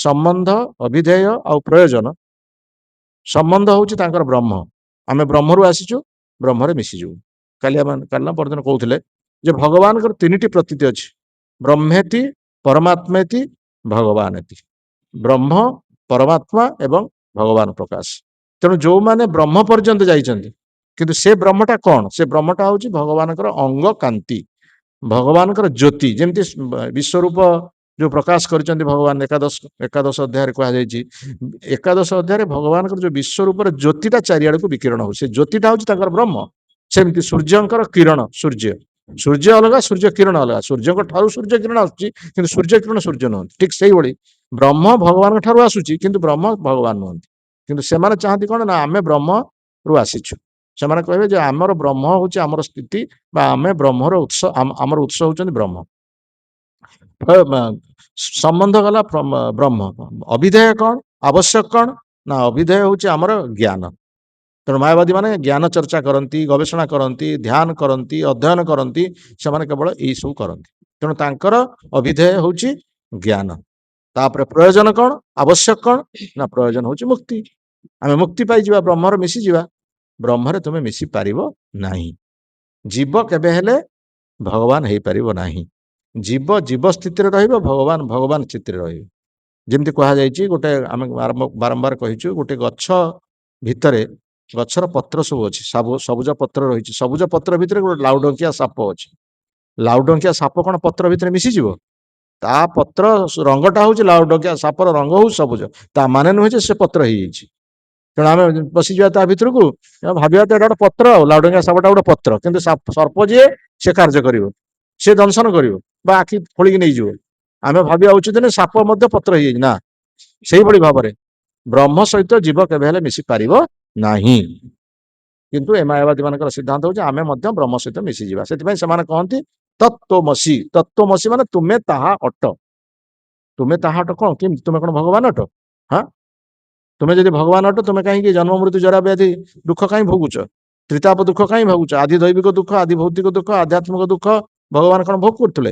ସମ୍ବନ୍ଧ, ଅଭିଧେୟ ଆଉ ପ୍ରୟୋଜନ। ସମ୍ବନ୍ଧ ହଉଛି ତାଙ୍କର ବ୍ରହ୍ମ, ଆମେ ବ୍ରହ୍ମରୁ ଆସିଛୁ, ବ୍ରହ୍ମରେ ମିଶିଯିବୁ। କାଲିନା ପରଦିନ କହୁଥିଲେ ଯେ ଭଗବାନଙ୍କର ତିନିଟି ପ୍ରତୀତି ଅଛି, ବ୍ରହ୍ମେତି, ପରମାତ୍ମେତି, ଭଗବାନେତି। ବ୍ରହ୍ମ, ପରମାତ୍ମା ଏବଂ ଭଗବାନ ପ୍ରକାଶ। ତେଣୁ ଯୋଉମାନେ ବ୍ରହ୍ମ ପର୍ଯ୍ୟନ୍ତ ଯାଇଛନ୍ତି, କିନ୍ତୁ ସେ ବ୍ରହ୍ମଟା କଣ? ସେ ବ୍ରହ୍ମଟା ହଉଛି ଭଗବାନଙ୍କର ଅଙ୍ଗ କାନ୍ତି, ଭଗବାନଙ୍କର ଜ୍ୟୋତି। ଯେମିତି ବିଶ୍ୱରୂପ ଯୋଉ ପ୍ରକାଶ କରିଛନ୍ତି ଭଗବାନ ଏକାଦଶ ଅଧ୍ୟାୟରେ କୁହାଯାଇଛି, ଏକାଦଶ ଅଧ୍ୟାୟରେ ଭଗବାନଙ୍କର ଯୋଉ ବିଶ୍ୱରୂପର ଜ୍ୟୋତିଟା ଚାରିଆଡକୁ ବିକିରଣ ହଉଛି, ସେ ଜ୍ୟୋତିଟା ହଉଛି ତାଙ୍କର ବ୍ରହ୍ମ। ସେମିତି ସୂର୍ଯ୍ୟଙ୍କର କିରଣ, ସୂର୍ଯ୍ୟ ଅଲଗା, ସୂର୍ଯ୍ୟ କିରଣ ଅଲଗା, ସୂର୍ଯ୍ୟଙ୍କ ଠାରୁ ସୂର୍ଯ୍ୟ କିରଣ ଆସୁଛି, କିନ୍ତୁ ସୂର୍ଯ୍ୟ କିରଣ ସୂର୍ଯ୍ୟ ନୁହନ୍ତି। ଠିକ ସେଇଭଳି ବ୍ରହ୍ମ ଭଗବାନଙ୍କ ଠାରୁ ଆସୁଛି, କିନ୍ତୁ ବ୍ରହ୍ମ ଭଗବାନ ନୁହନ୍ତି। କିନ୍ତୁ ସେମାନେ ଚାହାନ୍ତି କଣ ନା ଆମେ ବ୍ରହ୍ମରୁ ଆସିଛୁ। ସେମାନେ କହିବେ ଯେ ଆମର ବ୍ରହ୍ମ ହଉଛି ଆମର ସ୍ଥିତି, ବା ଆମେ ବ୍ରହ୍ମର ଉତ୍ସ, ଆମର ଉତ୍ସ ହଉଛନ୍ତି ବ୍ରହ୍ମ। ସମ୍ବନ୍ଧ ଗଲା ବ୍ରହ୍ମ। ଅଭିଧେୟ କଣ, ଆବଶ୍ୟକ କଣ ନା ଅଭିଧେୟ ହଉଛି ଆମର ଜ୍ଞାନ। ତେଣୁ ମାୟାବାଦୀ ମାନେ ଜ୍ଞାନ ଚର୍ଚ୍ଚା କରନ୍ତି, ଗବେଷଣା କରନ୍ତି, ଧ୍ୟାନ କରନ୍ତି, ଅଧ୍ୟୟନ କରନ୍ତି, ସେମାନେ କେବଳ ଏଇ ସବୁ କରନ୍ତି। ତେଣୁ ତାଙ୍କର ଅଭିଧେୟ ହଉଛି ଜ୍ଞାନ। ତାପରେ ପ୍ରୟୋଜନ କଣ, ଆବଶ୍ୟକ କଣ ନା ପ୍ରୟୋଜନ ହଉଛି ମୁକ୍ତି। ଆମେ ମୁକ୍ତି ପାଇଯିବା, ବ୍ରହ୍ମରେ ମିଶିଯିବା। ବ୍ରହ୍ମରେ ତୁମେ ମିଶି ପାରିବ ନାହିଁ। जीव केबे हेले भगवान हेई परिबो नाही। जीव जीव स्थिति रे रहिबो, भगवान भगवान स्थिति रे रहिबो। जेमति कहा जायछि गोटे आमे बारंबार कहिछु, गोटे गच्छ भितरे गच्छर पत्र सब अछि, सबुज पत्र रहिछि, सबुज पत्र भितरे गोटे लाउडंकिया साप अछि। लाउडंकिया साप कोन पत्र भितरे मिसि जिवो? ता पत्र रंगटा हଉଛି लाउडंकिया सापर रंग हଉଛି ସବୁଜ, ତା ମାନେ ନୁହେଁ ଯେ ସେ ପତ୍ର ହେଇଯାଇଛି। ତେଣୁ ଆମେ ପଶିଯିବା ତା ଭିତରକୁ, ଭାବିବା ତ ଏଟା ଗୋଟେ ପତ୍ର, ଆଉ ଲାଉଡଙ୍କିଆ ସାପଟା ଗୋଟେ ପତ୍ର, କିନ୍ତୁ ସର୍ପ ଯିଏ ସେ କାର୍ଯ୍ୟ କରିବ, ସେ ଦଂଶନ କରିବ ବା ଆଖି ଖୋଳିକି ନେଇଯିବ। ଆମେ ଭାବିବା ଉଚିତ ଯେ ସାପ ମଧ୍ୟ ପତ୍ର ହେଇଯାଇଛି ନା। ସେଇଭଳି ଭାବରେ ବ୍ରହ୍ମ ସହିତ ଜୀବ କେବେ ହେଲେ ମିଶି ପାରିବ ନାହିଁ। କିନ୍ତୁ ଏ ମାୟାବାଦୀ ମାନଙ୍କର ସିଦ୍ଧାନ୍ତ ହଉଛି ଆମେ ମଧ୍ୟ ବ୍ରହ୍ମ ସହିତ ମିଶିଯିବା। ସେଥିପାଇଁ ସେମାନେ କହନ୍ତି ତତ୍ତ୍ୱମସି। ତତ୍ତ୍ୱମସି ମାନେ ତୁମେ ତାହା ଅଟ। ତୁମେ ତାହା ଅଟ କଣ? କେମିତି? ତୁମେ କଣ ଭଗବାନ ଅଟ? ହଁ, ତୁମେ ଯଦି ଭଗବାନ ଅଟ, ତୁମେ କାହିଁକି ଜନ୍ମ ମୃତ୍ୟୁ ଜରା ବ୍ୟାଧି ଦୁଃଖ କାହିଁ ଭୋଗୁଛ? ତ୍ରିତାପ ଦୁଃଖ କାହିଁ ଭୋଗୁଛ? ଆଦି ଦୈବିକ ଦୁଃଖ, ଆଦି ଭୌତିକ ଦୁଃଖ, ଆଧ୍ୟାତ୍ମିକ ଦୁଃଖ ଭଗବାନ କଣ ଭୋଗ କରୁଥିଲେ?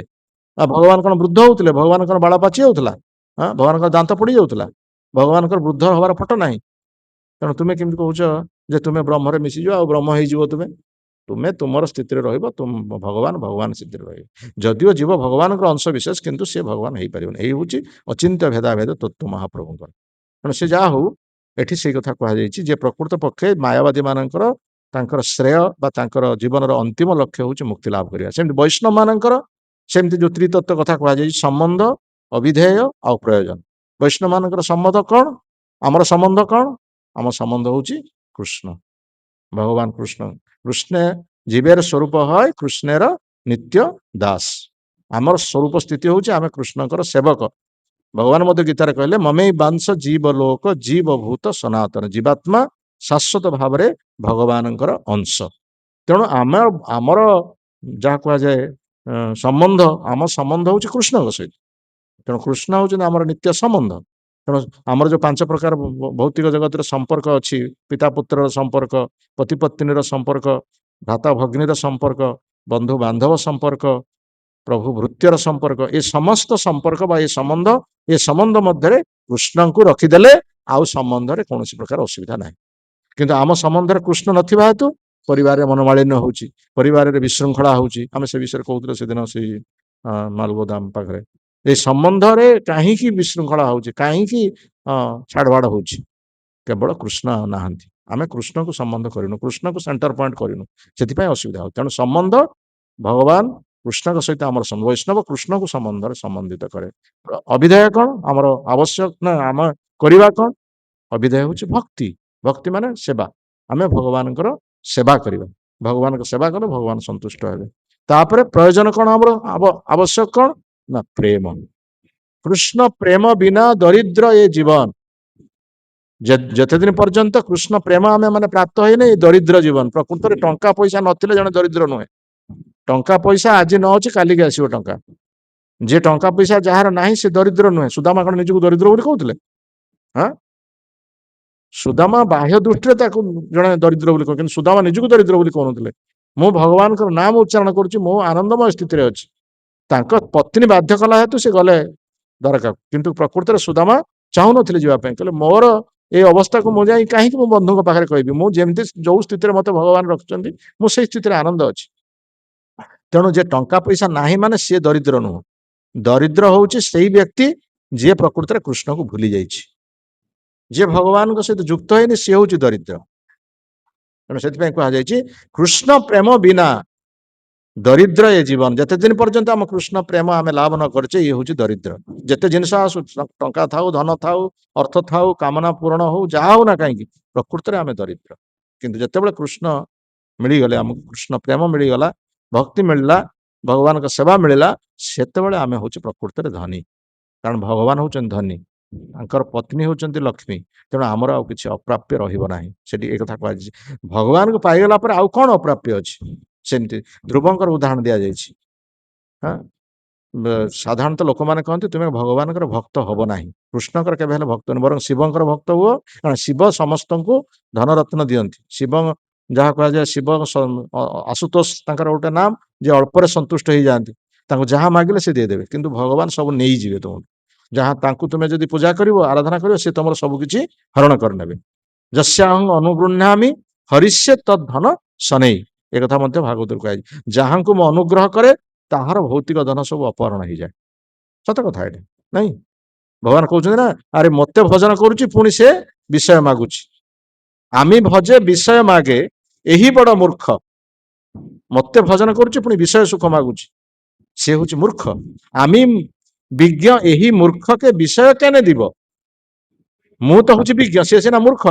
ଭଗବାନ କଣ ବୃଦ୍ଧ ହଉଥିଲେ? ଭଗବାନ କଣ ବାଳ ପାଚି ଯାଉଥିଲା? ଭଗବାନଙ୍କର ଦାନ୍ତ ପଡି ଯାଉଥିଲା? ଭଗବାନଙ୍କର ବୃଦ୍ଧ ହବାର ଫଟ ନାହିଁ। ତେଣୁ ତୁମେ କେମିତି କହୁଛ ଯେ ତୁମେ ବ୍ରହ୍ମରେ ମିଶିଯିବ ଆଉ ବ୍ରହ୍ମ ହେଇଯିବ? ତୁମେ ତୁମର ସ୍ଥିତିରେ ରହିବ, ଭଗବାନ ଭଗବାନ ସ୍ଥିତିରେ ରହିବ। ଯଦିଓ ଜୀବ ଭଗବାନଙ୍କର ଅଂଶ ବିଶେଷ, କିନ୍ତୁ ସେ ଭଗବାନ ହେଇପାରିବନି। ଏଇ ହଉଛି ଅଚିନ୍ତ୍ୟ ଭେଦାଭେଦ ତତ୍ତ୍ୱ ମହାପ୍ରଭୁଙ୍କର। ତେଣୁ ସେ ଯାହା ହଉ, ଏଠି ସେଇ କଥା କୁହାଯାଇଛି ଯେ ପ୍ରକୃତ ପକ୍ଷେ ମାୟାବାଦୀ ମାନଙ୍କର ତାଙ୍କର ଶ୍ରେୟ ବା ତାଙ୍କର ଜୀବନର ଅନ୍ତିମ ଲକ୍ଷ୍ୟ ହଉଛି ମୁକ୍ତି ଲାଭ କରିବା। ସେମିତି ବୈଷ୍ଣବ ମାନଙ୍କର ସେମିତି ଯୋଉ ତ୍ରିତତ୍ତ୍ୱ କଥା କୁହାଯାଇଛି, ସମ୍ବନ୍ଧ, ଅଭିଧେୟ ଆଉ ପ୍ରୟୋଜନ। ବୈଷ୍ଣବ ମାନଙ୍କର ସମ୍ବନ୍ଧ କଣ? ଆମର ସମ୍ବନ୍ଧ କଣ? ଆମ ସମ୍ବନ୍ଧ ହଉଛି କୃଷ୍ଣ, ଭଗବାନ କୃଷ୍ଣ। କୃଷ୍ଣ ଜୀବେର ସ୍ୱରୂପ হয় କୃଷ୍ଣର ନିତ୍ୟ ଦାସ। ଆମର ସ୍ୱରୂପ ସ୍ଥିତି ହଉଛି ଆମେ କୃଷ୍ଣଙ୍କର ସେବକ। ଭଗବାନ ମଧ୍ୟ ଗୀତାରେ କହିଲେ ମମେଇ ବାଂଶ ଜୀବ ଲୋକ ଜୀବ ଭୂତ ସନାତନ। ଜୀବାତ୍ମା ଶାଶ୍ୱତ ଭାବରେ ଭଗବାନଙ୍କର ଅଂଶ। ତେଣୁ ଆମର ଯାହା କୁହାଯାଏ ସମ୍ବନ୍ଧ, ଆମ ସମ୍ବନ୍ଧ ହଉଛି କୃଷ୍ଣଙ୍କ ସହିତ। ତେଣୁ କୃଷ୍ଣ ହଉଛନ୍ତି ଆମର ନିତ୍ୟ ସମ୍ବନ୍ଧ। ତେଣୁ ଆମର ଯୋଉ ପାଞ୍ଚ ପ୍ରକାର ଭୌତିକ ଜଗତରେ ସମ୍ପର୍କ ଅଛି, ପିତା ପୁତ୍ରର ସମ୍ପର୍କ, ପତି ପତ୍ନୀର ସମ୍ପର୍କ, ଭ୍ରାତା ଭଗ୍ନୀର ସମ୍ପର୍କ, ବନ୍ଧୁ ବାନ୍ଧବ ସମ୍ପର୍କ, ପ୍ରଭୁ ଭୃତ୍ୟର ସମ୍ପର୍କ, ଏ ସମସ୍ତ ସମ୍ପର୍କ ବା ଏ ସମ୍ବନ୍ଧ ମଧ୍ୟରେ କୃଷ୍ଣଙ୍କୁ ରଖିଦେଲେ ଆଉ ସମ୍ବନ୍ଧରେ କୌଣସି ପ୍ରକାର ଅସୁବିଧା ନାହିଁ। କିନ୍ତୁ ଆମ ସମ୍ବନ୍ଧରେ କୃଷ୍ଣ ନଥିବା ହେତୁ ପରିବାରରେ ମନୋମାଳିନ୍ୟ ହଉଛି, ପରିବାରରେ ବିଶୃଙ୍ଖଳା ହଉଛି। ଆମେ ସେ ବିଷୟରେ କହୁଥିଲେ ସେଦିନ ସେଇ ମାଲଗୋଦାମ ପାଖରେ। ଏ ସମ୍ବନ୍ଧରେ କାହିଁକି ବିଶୃଙ୍ଖଳା ହଉଛି, କାହିଁକି ଛାଡବାଡ ହଉଛି? କେବଳ କୃଷ୍ଣ ନାହାନ୍ତି। ଆମେ କୃଷ୍ଣକୁ ସମ୍ବନ୍ଧ କରିନୁ, କୃଷ୍ଣକୁ ସେଣ୍ଟର ପଏଣ୍ଟ କରିନୁ, ସେଥିପାଇଁ ଅସୁବିଧା ହଉଛି। ତେଣୁ ସମ୍ବନ୍ଧ ଭଗବାନ କୃଷ୍ଣଙ୍କ ସହିତ ଆମର ବୈଷ୍ଣବ କୃଷ୍ଣକୁ ସମ୍ବନ୍ଧରେ ସମ୍ବନ୍ଧିତ କରେ। ଅଭିଧେୟ କଣ? ଆମର ଆବଶ୍ୟକ ନା ଆମେ କରିବା କଣ? ଅଭିଧେୟ ହଉଛି ଭକ୍ତି। ଭକ୍ତି ମାନେ ସେବା। ଆମେ ଭଗବାନଙ୍କର ସେବା କରିବା। ଭଗବାନଙ୍କ ସେବା କଲେ ଭଗବାନ ସନ୍ତୁଷ୍ଟ ହେବେ। ତାପରେ ପ୍ରୟୋଜନ କଣ? ଆମର ଆବଶ୍ୟକ କଣ? ନା ପ୍ରେମ। କୃଷ୍ଣ ପ୍ରେମ ବିନା ଦରିଦ୍ର ଏ ଜୀବନ। ଯେତେ ଦିନ ପର୍ଯ୍ୟନ୍ତ କୃଷ୍ଣ ପ୍ରେମ ଆମେ ମାନେ ପ୍ରାପ୍ତ ହେଇନି, ଦରିଦ୍ର ଜୀବନ। ପ୍ରକୃତରେ ଟଙ୍କା ପଇସା ନଥିଲେ ଜଣେ ଦରିଦ୍ର ନୁହେଁ। ଟଙ୍କା ପଇସା ଆଜି ନ ଅଛି, କାଲିକି ଆସିବ ଟଙ୍କା। ଯିଏ ଟଙ୍କା ପଇସା ଯାହାର ନାହିଁ ସେ ଦରିଦ୍ର ନୁହେଁ। ସୁଦାମା କଣ ନିଜକୁ ଦରିଦ୍ର ବୋଲି କହୁଥିଲେ? ସୁଦାମା ବାହ୍ୟ ଦୃଷ୍ଟିରେ ତାକୁ ଜଣେ ଦରିଦ୍ର ବୋଲି କହୁ, କିନ୍ତୁ ସୁଦାମା ନିଜକୁ ଦରିଦ୍ର ବୋଲି କହୁନଥିଲେ। ମୁଁ ଭଗବାନଙ୍କର ନାମ ଉଚ୍ଚାରଣ କରୁଛି, ମୁଁ ଆନନ୍ଦମୟ ସ୍ଥିତିରେ ଅଛି। ତାଙ୍କ ପତ୍ନୀ ବାଧ୍ୟ କଲା ହେତୁ ସେ ଗଲେ ଦ୍ୱାରକା, କିନ୍ତୁ ପ୍ରକୃତରେ ସୁଦାମା ଚାହୁଁନଥିଲେ ଯିବା ପାଇଁ। କହିଲେ ମୋର ଏଇ ଅବସ୍ଥାକୁ ମୁଁ ଯାଇ କାହିଁକି ମୋ ବନ୍ଧୁଙ୍କ ପାଖରେ କହିବି? ମୁଁ ଯେମିତି ଯୋଉ ସ୍ଥିତିରେ ମତେ ଭଗବାନ ରଖିଛନ୍ତି, ମୁଁ ସେଇ ସ୍ଥିତିରେ ଆନନ୍ଦ ଅଛି। ତେଣୁ ଯେ ଟଙ୍କା ପଇସା ନାହିଁ ମାନେ ସିଏ ଦରିଦ୍ର ନୁହଁ। ଦରିଦ୍ର ହଉଛି ସେଇ ବ୍ୟକ୍ତି ଯିଏ ପ୍ରକୃତରେ କୃଷ୍ଣକୁ ଭୁଲି ଯାଇଛି। ଯିଏ ଭଗବାନଙ୍କ ସହିତ ଯୁକ୍ତ ହେଇନି ସିଏ ହଉଛି ଦରିଦ୍ର। ତେଣୁ ସେଥିପାଇଁ କୁହାଯାଇଛି କୃଷ୍ଣ ପ୍ରେମ ବିନା ଦରିଦ୍ର ଏ ଜୀବନ। ଯେତେ ଦିନ ପର୍ଯ୍ୟନ୍ତ ଆମ କୃଷ୍ଣ ପ୍ରେମ ଆମେ ଲାଭ ନ କରିଛେ, ଇଏ ହଉଛି ଦରିଦ୍ର। ଯେତେ ଜିନିଷ ଆସୁ, ଟଙ୍କା ଥାଉ, ଧନ ଥାଉ, ଅର୍ଥ ଥାଉ, କାମନା ପୂରଣ ହଉ, ଯାହା ହଉ ନା କାହିଁକି, ପ୍ରକୃତରେ ଆମେ ଦରିଦ୍ର। କିନ୍ତୁ ଯେତେବେଳେ କୃଷ୍ଣ ମିଳିଗଲେ, ଆମକୁ କୃଷ୍ଣ ପ୍ରେମ ମିଳିଗଲା, ଭକ୍ତି ମିଳିଲା, ଭଗବାନଙ୍କ ସେବା ମିଳିଲା, ସେତେବେଳେ ଆମେ ହଉଛି ପ୍ରକୃତରେ ଧନୀ। କାରଣ ଭଗବାନ ହଉଛନ୍ତି ଧନୀ, ତାଙ୍କର ପତ୍ନୀ ହଉଛନ୍ତି ଲକ୍ଷ୍ମୀ। ତେଣୁ ଆମର ଆଉ କିଛି ଅପ୍ରାପ୍ୟ ରହିବ ନାହିଁ। ସେଠି ଏ କଥା କୁହାଯାଇଛି। ଭଗବାନଙ୍କୁ ପାଇଗଲା ପରେ ଆଉ କଣ ଅପ୍ରାପ୍ୟ ଅଛି? ସେମିତି ଧ୍ରୁବଙ୍କର ଉଦାହରଣ ଦିଆଯାଇଛି। ସାଧାରଣତଃ ଲୋକମାନେ କହନ୍ତି ତୁମେ ଭଗବାନଙ୍କର ଭକ୍ତ ହବ ନାହିଁ। କୃଷ୍ଣଙ୍କର କେବେ ହେଲେ ଭକ୍ତ ନୁହଁ, ବରଂ ଶିବଙ୍କର ଭକ୍ତ ହୁଅ। କାରଣ ଶିବ ସମସ୍ତଙ୍କୁ ଧନରତ୍ନ ଦିଅନ୍ତି। ଶିବ ଯାହା କୁହାଯାଏ, ଶିବ ଆଶୁତୋଷ ତାଙ୍କର ଗୋଟେ ନାମ, ଯେ ଅଳ୍ପରେ ସନ୍ତୁଷ୍ଟ ହେଇଯାଆନ୍ତି। ତାଙ୍କୁ ଯାହା ମାଗିଲେ ସେ ଦେଇଦେବେ, କିନ୍ତୁ ଭଗବାନ ସବୁ ନେଇଯିବେ ତୁମକୁ। ଯାହା ତାଙ୍କୁ ତୁମେ ଯଦି ପୂଜା କରିବ, ଆରାଧନା କରିବ, ସେ ତମର ସବୁ କିଛି ହରଣ କରିନେବେ। ଯସ୍ୟାହଂ ଅନୁଗୃହ୍ଣାମି ହରିଷ୍ୟେ ତଦ୍ ଧନ ଶନୈ। ଏ କଥା ମଧ୍ୟ ଭାଗବତରେ କୁହାଯାଇଛି। ଯାହାଙ୍କୁ ମୁଁ ଅନୁଗ୍ରହ କରେ ତାହାର ଭୌତିକ ଧନ ସବୁ ଅପହରଣ ହେଇଯାଏ। ସତ କଥା ଏଇଟା ନାଇଁ? ଭଗବାନ କହୁଛନ୍ତି ନା, ଆରେ ମତେ ଭଜନ କରୁଛି ପୁଣି ସେ ବିଷୟ ମାଗୁଛି। ଆମେ ଭଜେ ବିଷୟ ମାଗେ ଏହି ବଡ ମୂର୍ଖ। ମତେ ଭଜନ କରୁଛି ପୁଣି ବିଷୟ ସୁଖ ମାଗୁଛି, ସେ ହଉଛି ମୂର୍ଖ। ଆମେ ବିଜ୍ଞ ଏହି ମୂର୍ଖକେ ବିଷୟ କେନେ দিব? ମୁଁ ତ ହଉଛି ବିଜ୍ଞ, ସେ ସିନା ମୂର୍ଖ।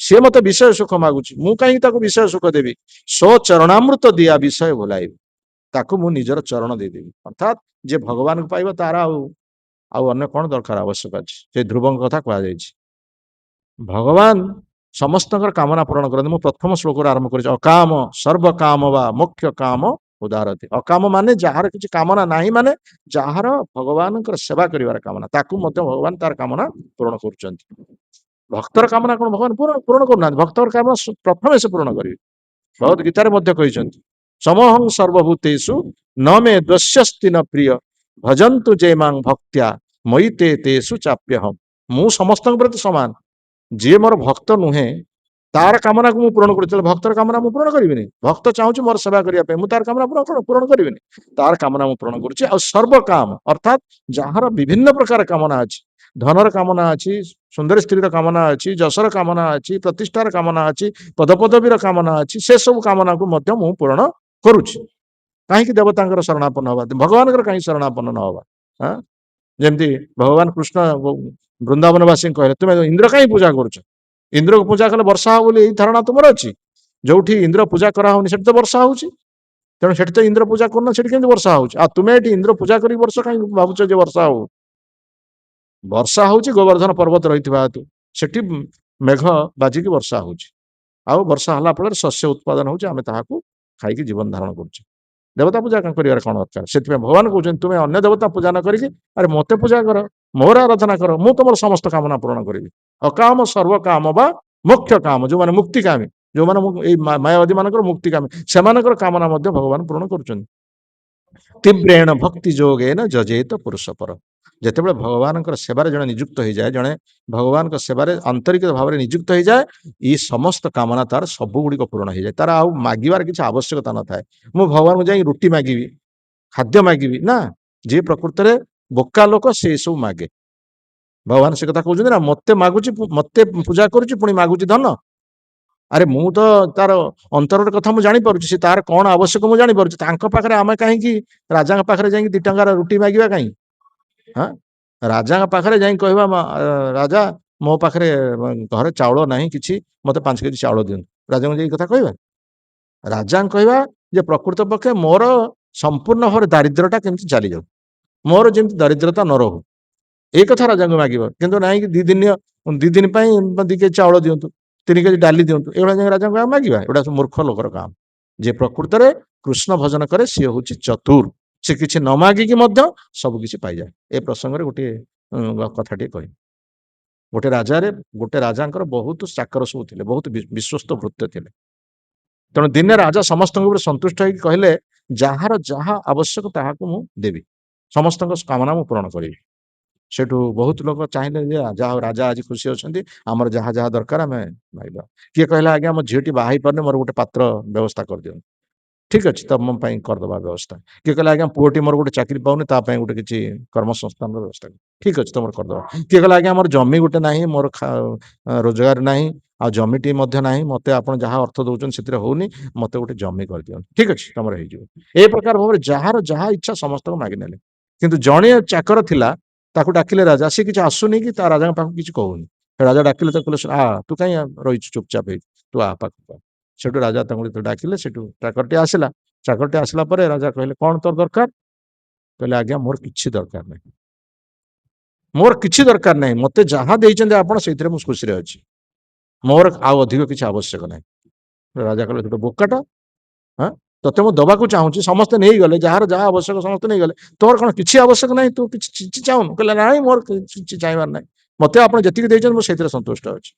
ସେ ମତେ ବିଷୟ ସୁଖ ମାଗୁଛି, ମୁଁ କାହିଁକି ତାକୁ ବିଷୟ ସୁଖ ଦେବି? ସ୍ୱ ଚରଣାମୃତ ଦିଆ ବିଷୟ ଭୁଲାଇବି, ତାକୁ ମୁଁ ନିଜର ଚରଣ ଦେଇଦେବି। ଅର୍ଥାତ୍ ଯେ ଭଗବାନଙ୍କୁ ପାଇବ ତାର ଆଉ ଅନ୍ୟ କଣ ଦରକାର ଆବଶ୍ୟକ ଅଛି? ସେ ଧ୍ରୁବଙ୍କ କଥା କୁହାଯାଇଛି। ଭଗବାନ ସମସ୍ତଙ୍କର କାମନା ପୂରଣ କରନ୍ତି। ମୁଁ ପ୍ରଥମ ଶ୍ଲୋକରୁ ଆରମ୍ଭ କରିଛି, ଅକାମ ସର୍ବ କାମ ବା ମୁଖ୍ୟ କାମ ଉଦାରତି। ଅକାମ ମାନେ ଯାହାର କିଛି କାମନା ନାହିଁ, ମାନେ ଯାହାର ଭଗବାନଙ୍କର ସେବା କରିବାର କାମନା, ତାକୁ ମଧ୍ୟ ଭଗବାନ ତାର କାମନା ପୂରଣ କରୁଛନ୍ତି। ଭକ୍ତର କାମନା କଣ ଭଗବାନ ପୂରଣ କରୁନାହାନ୍ତି? ଭକ୍ତର କାମନା ପ୍ରଥମେ ସେ ପୂରଣ କରିବେ। ଭଗବତ ଗୀତାରେ ମଧ୍ୟ କହିଛନ୍ତି, ସମହଂ ସର୍ବଭୂତେଷୁ ନ ମେ ଦସ୍ୟସ୍ତି ନ ପ୍ରିୟ ଭଜନ୍ତୁ ଯେ ମାଂ ଭକ୍ତ୍ୟା ମୟି ତେ ତେଷୁ ଚାପ୍ୟହମ୍। ମୁଁ ସମସ୍ତଙ୍କ ପ୍ରତି ସମାନ, ଯିଏ ମୋର ଭକ୍ତ ନୁହେଁ ତାର କାମନାକୁ ମୁଁ ପୂରଣ କରୁଛି। ଭକ୍ତର କାମନା ମୁଁ ପୂରଣ କରିବିନି? ଭକ୍ତ ଚାହୁଁଛି ମୋର ସେବା କରିବା ପାଇଁ, ମୁଁ ତାର କାମନା ପୂରଣ କରିବିନି? ତାର କାମନା ମୁଁ ପୂରଣ କରୁଛି। ଆଉ ସର୍ବକାମ ଅର୍ଥାତ୍ ଯାହାର ବିଭିନ୍ନ ପ୍ରକାର କାମନା ଅଛି, ଧନର କାମନା ଅଛି, ସୁନ୍ଦର ସ୍ତ୍ରୀର କାମନା ଅଛି, ଯଶର କାମନା ଅଛି, ପ୍ରତିଷ୍ଠାର କାମନା ଅଛି, ପଦପଦବୀର କାମନା ଅଛି, ସେ ସବୁ କାମନାକୁ ମଧ୍ୟ ମୁଁ ପୂରଣ କରୁଛି। କାହିଁକି ଦେବତାଙ୍କର ଶରଣାପନ୍ନ ହବା, ଭଗବାନଙ୍କର କାହିଁକି ଶରଣାପନ୍ନ ନ ହବା? ଯେମିତି ଭଗବାନ କୃଷ୍ଣ ବୃନ୍ଦାବନବାସୀଙ୍କୁ କହିଲେ, ତୁମେ ଇନ୍ଦ୍ର କାହିଁ ପୂଜା କରୁଛ? ଇନ୍ଦ୍ରକୁ ପୂଜା କଲେ ବର୍ଷା ହବ ବୋଲି ଏଇ ଧାରଣା ତୁମର ଅଛି? ଯୋଉଠି ଇନ୍ଦ୍ର ପୂଜା କରାହଉନି ସେଠି ତ ବର୍ଷା ହଉଛି, ତେଣୁ ସେଠି ତ ଇନ୍ଦ୍ର ପୂଜା କରୁନ, ସେଠି କେମିତି ବର୍ଷା ହଉଛି? ଆଉ ତୁମେ ଏଠି ଇନ୍ଦ୍ର ପୂଜା କରି ବର୍ଷା କାହିଁକି ଭାବୁଛ ଯେ ବର୍ଷା ହଉ? ବର୍ଷା ହଉଛି ଗୋବର୍ଦ୍ଧନ ପର୍ବତ ରହିଥିବା ହେତୁ, ସେଠି ମେଘ ବାଜିକି ବର୍ଷା ହଉଛି। ଆଉ ବର୍ଷା ହେଲା ଫଳରେ ଶସ୍ୟ ଉତ୍ପାଦନ ହଉଛି, ଆମେ ତାହାକୁ ଖାଇକି ଜୀବନ ଧାରଣ କରୁଛେ। ଦେବତା ପୂଜା କରିବାର କଣ ଦରକାର? ସେଥିପାଇଁ ଭଗବାନ କହୁଛନ୍ତି, ତୁମେ ଅନ୍ୟ ଦେବତା ପୂଜା ନ କରିକି ଆରେ ମତେ ପୂଜା କର, ମୋର ଆରାଧନା କର, ମୁଁ ତମର ସମସ୍ତ କାମନା ପୂରଣ କରିବି। ଅକାମ ସର୍ବ କାମ ବା ମୁଖ୍ୟ କାମ, ଯୋଉମାନେ ମୁକ୍ତି କାମୀ, ଯୋଉମାନେ ଏଇ ମାୟାବାଦୀ ମାନଙ୍କର ମୁକ୍ତି କାମୀ, ସେମାନଙ୍କର କାମନା ମଧ୍ୟ ଭଗବାନ ପୂରଣ କରୁଛନ୍ତି। ତୀବ୍ରେଣ ଭକ୍ତି ଯୋଗେନ ଯଜେତ ପୁରୁଷ ପର। ଯେତେବେଳେ ଭଗବାନଙ୍କର ସେବାରେ ଜଣେ ନିଯୁକ୍ତ ହେଇଯାଏ, ଜଣେ ଭଗବାନଙ୍କ ସେବାରେ ଆନ୍ତରିକ ଭାବରେ ନିଯୁକ୍ତ ହେଇଯାଏ, ଏଇ ସମସ୍ତ କାମନା ତାର ସବୁ ଗୁଡିକ ପୂରଣ ହେଇଯାଏ। ତାର ଆଉ ମାଗିବାର କିଛି ଆବଶ୍ୟକତା ନଥାଏ। ମୁଁ ଭଗବାନଙ୍କୁ ଯାଇ ରୁଟି ମାଗିବି, ଖାଦ୍ୟ ମାଗିବି ନା, ଯିଏ ପ୍ରକୃତରେ ବୋକା ଲୋକ ସେ ସବୁ ମାଗେ। ଭଗବାନ ସେ କଥା କହୁଛନ୍ତି ନା, ମତେ ମାଗୁଛି, ମତେ ପୂଜା କରୁଛି, ପୁଣି ମାଗୁଛି ଧନ। ଆରେ ମୁଁ ତ ତାର ଅନ୍ତରର କଥା ମୁଁ ଜାଣିପାରୁଛି, ସେ ତାର କଣ ଆବଶ୍ୟକ ମୁଁ ଜାଣିପାରୁଛି। ତାଙ୍କ ପାଖରେ ଆମେ କାହିଁକି ରାଜାଙ୍କ ପାଖରେ ଯାଇକି 2 ଟଙ୍କାର ରୁଟି ମାଗିବା କାହିଁ? ରାଜାଙ୍କ ପାଖରେ ଯାଇ କହିବା, ରାଜା ମୋ ପାଖରେ ଘରେ ଚାଉଳ ନାହିଁ କିଛି, ମତେ 5 କେଜି ଚାଉଳ ଦିଅନ୍ତୁ। ରାଜାଙ୍କୁ ଯାଇ କଥା କହିବା? ରାଜାଙ୍କୁ କହିବା ଯେ ପ୍ରକୃତ ପକ୍ଷେ ମୋର ସମ୍ପୂର୍ଣ୍ଣ ଭାବରେ ଦାରିଦ୍ରତା କେମିତି ଚାଲିଯାଉ, ମୋର ଯେମିତି ଦାରିଦ୍ରତା ନ ରହୁ, ଏଇ କଥା ରାଜାଙ୍କୁ ମାଗିବ। କିନ୍ତୁ ନାଇଁ 2 ଦିନ ପାଇଁ 2 କେଜି ଚାଉଳ ଦିଅନ୍ତୁ, 3 କେଜି ଡାଲି ଦିଅନ୍ତୁ, ଏଇଭଳିଆ ଯାଇ ରାଜାଙ୍କୁ ମାଗିବା? ଏଗୁଡା ସବୁ ମୂର୍ଖ ଲୋକର କାମ। ଯେ ପ୍ରକୃତରେ କୃଷ୍ଣ ଭଜନ କରେ ସିଏ ହଉଛି ଚତୁର, ସେ କିଛି ନ ମାଗିକି ମଧ୍ୟ ସବୁ କିଛି ପାଇଯାଏ। ଏ ପ୍ରସଙ୍ଗରେ ଗୋଟିଏ କଥା ଟିକେ କହିବି। ଗୋଟେ ରାଜାଙ୍କର ବହୁତ ଚାକର ସବୁ ଥିଲେ, ବହୁତ ବିଶ୍ୱସ୍ତ ଭୃତ୍ୟ ଥିଲେ। ତେଣୁ ଦିନେ ରାଜା ସମସ୍ତଙ୍କ ଉପରେ ସନ୍ତୁଷ୍ଟ ହେଇକି କହିଲେ, ଯାହାର ଯାହା ଆବଶ୍ୟକ ତାହାକୁ ମୁଁ ଦେବି, ସମସ୍ତଙ୍କ କାମନା ମୁଁ ପୂରଣ କରିବି। ସେଠୁ ବହୁତ ଲୋକ ଚାହିଁଲେ ଯେ ଯାହା ହଉ ରାଜା ଆଜି ଖୁସି ଅଛନ୍ତି, ଆମର ଯାହା ଯାହା ଦରକାର ଆମେ ପାଇବା। କିଏ କହିଲା, ଆଜ୍ଞା ମୋ ଝିଅଟି ବାହା ହେଇପାରୁନି, ମୋର ଗୋଟେ ପାତ୍ର ବ୍ୟବସ୍ଥା କରିଦିଅନ୍ତୁ। ଠିକ ଅଛି, ତମ ପାଇଁ କରିଦବା ବ୍ୟବସ୍ଥା। କିଏ କହିଲା, ଆଜ୍ଞା ପୁଅଟି ମୋର ଗୋଟେ ଚାକିରି ପାଉନି, ତା ପାଇଁ ଗୋଟେ କିଛି କର୍ମସଂସ୍ଥାନର ବ୍ୟବସ୍ଥା। ଠିକ ଅଛି, ତମର କରିଦବା। କିଏ କହିଲା, ଆଜ୍ଞା ମୋର ଜମି ଗୋଟେ ନାହିଁ, ମୋର ରୋଜଗାର ନାହିଁ, ଆଉ ଜମିଟି ମଧ୍ୟ ନାହିଁ, ମତେ ଆପଣ ଯାହା ଅର୍ଥ ଦଉଛନ୍ତି ସେଥିରେ ହଉନି, ମତେ ଗୋଟେ ଜମି କରିଦିଅନ୍ତୁ। ଠିକ ଅଛି, ତମର ହେଇଯିବ। ଏ ପ୍ରକାର ଭାବରେ ଯାହାର ଯାହା ଇଚ୍ଛା ସମସ୍ତଙ୍କୁ ମାଗି ନେଲେ। କିନ୍ତୁ ଜଣେ ଚାକର ଥିଲା, ତାକୁ ଡାକିଲେ ରାଜା, ସେ କିଛି ଆସୁନି କି ତା ରାଜାଙ୍କ ପାଖକୁ କିଛି କହୁନି। ରାଜା ଡାକିଲେ, ତାକୁ କହିଲେ, ତୁ କାହିଁ ରହିଛୁ ଚୁପଚାପ ହେଇକି, ତୁ ଆ ପାଖକୁ। ସେଠୁ ରାଜା ତାଙ୍କୁ ଯେତେବେଳେ ଡାକିଲେ, ସେଠୁ ଚାକରଟି ଆସିଲା। ଚାକରଟି ଆସିଲା ପରେ ରାଜା କହିଲେ, କଣ ତୋର ଦରକାର? କହିଲେ, ଆଜ୍ଞା ମୋର କିଛି ଦରକାର ନାହିଁ, ମୋର କିଛି ଦରକାର ନାହିଁ, ମତେ ଯାହା ଦେଇଛନ୍ତି ଆପଣ ସେଇଥିରେ ମୁଁ ଖୁସିରେ ଅଛି, ମୋର ଆଉ ଅଧିକ କିଛି ଆବଶ୍ୟକ ନାହିଁ। ରାଜା କହିଲେ, ତୁ ବୋକାଟା, ତତେ ମୁଁ ଦବାକୁ ଚାହୁଁଛି, ସମସ୍ତେ ନେଇଗଲେ, ଯାହାର ଯାହା ଆବଶ୍ୟକ ସମସ୍ତେ ନେଇଗଲେ, ତୋର କଣ କିଛି ଆବଶ୍ୟକ ନାହିଁ, ତୁ କିଛି ଚାହୁଁନୁ? କହିଲେ, ନାଇଁ ମୋର କିଛି ଚାହିଁବାର ନାହିଁ, ମତେ ଆପଣ ଯେତିକି ଦେଇଛନ୍ତି ମୁଁ ସେଇଥିରେ ସନ୍ତୁଷ୍ଟ ଅଛି।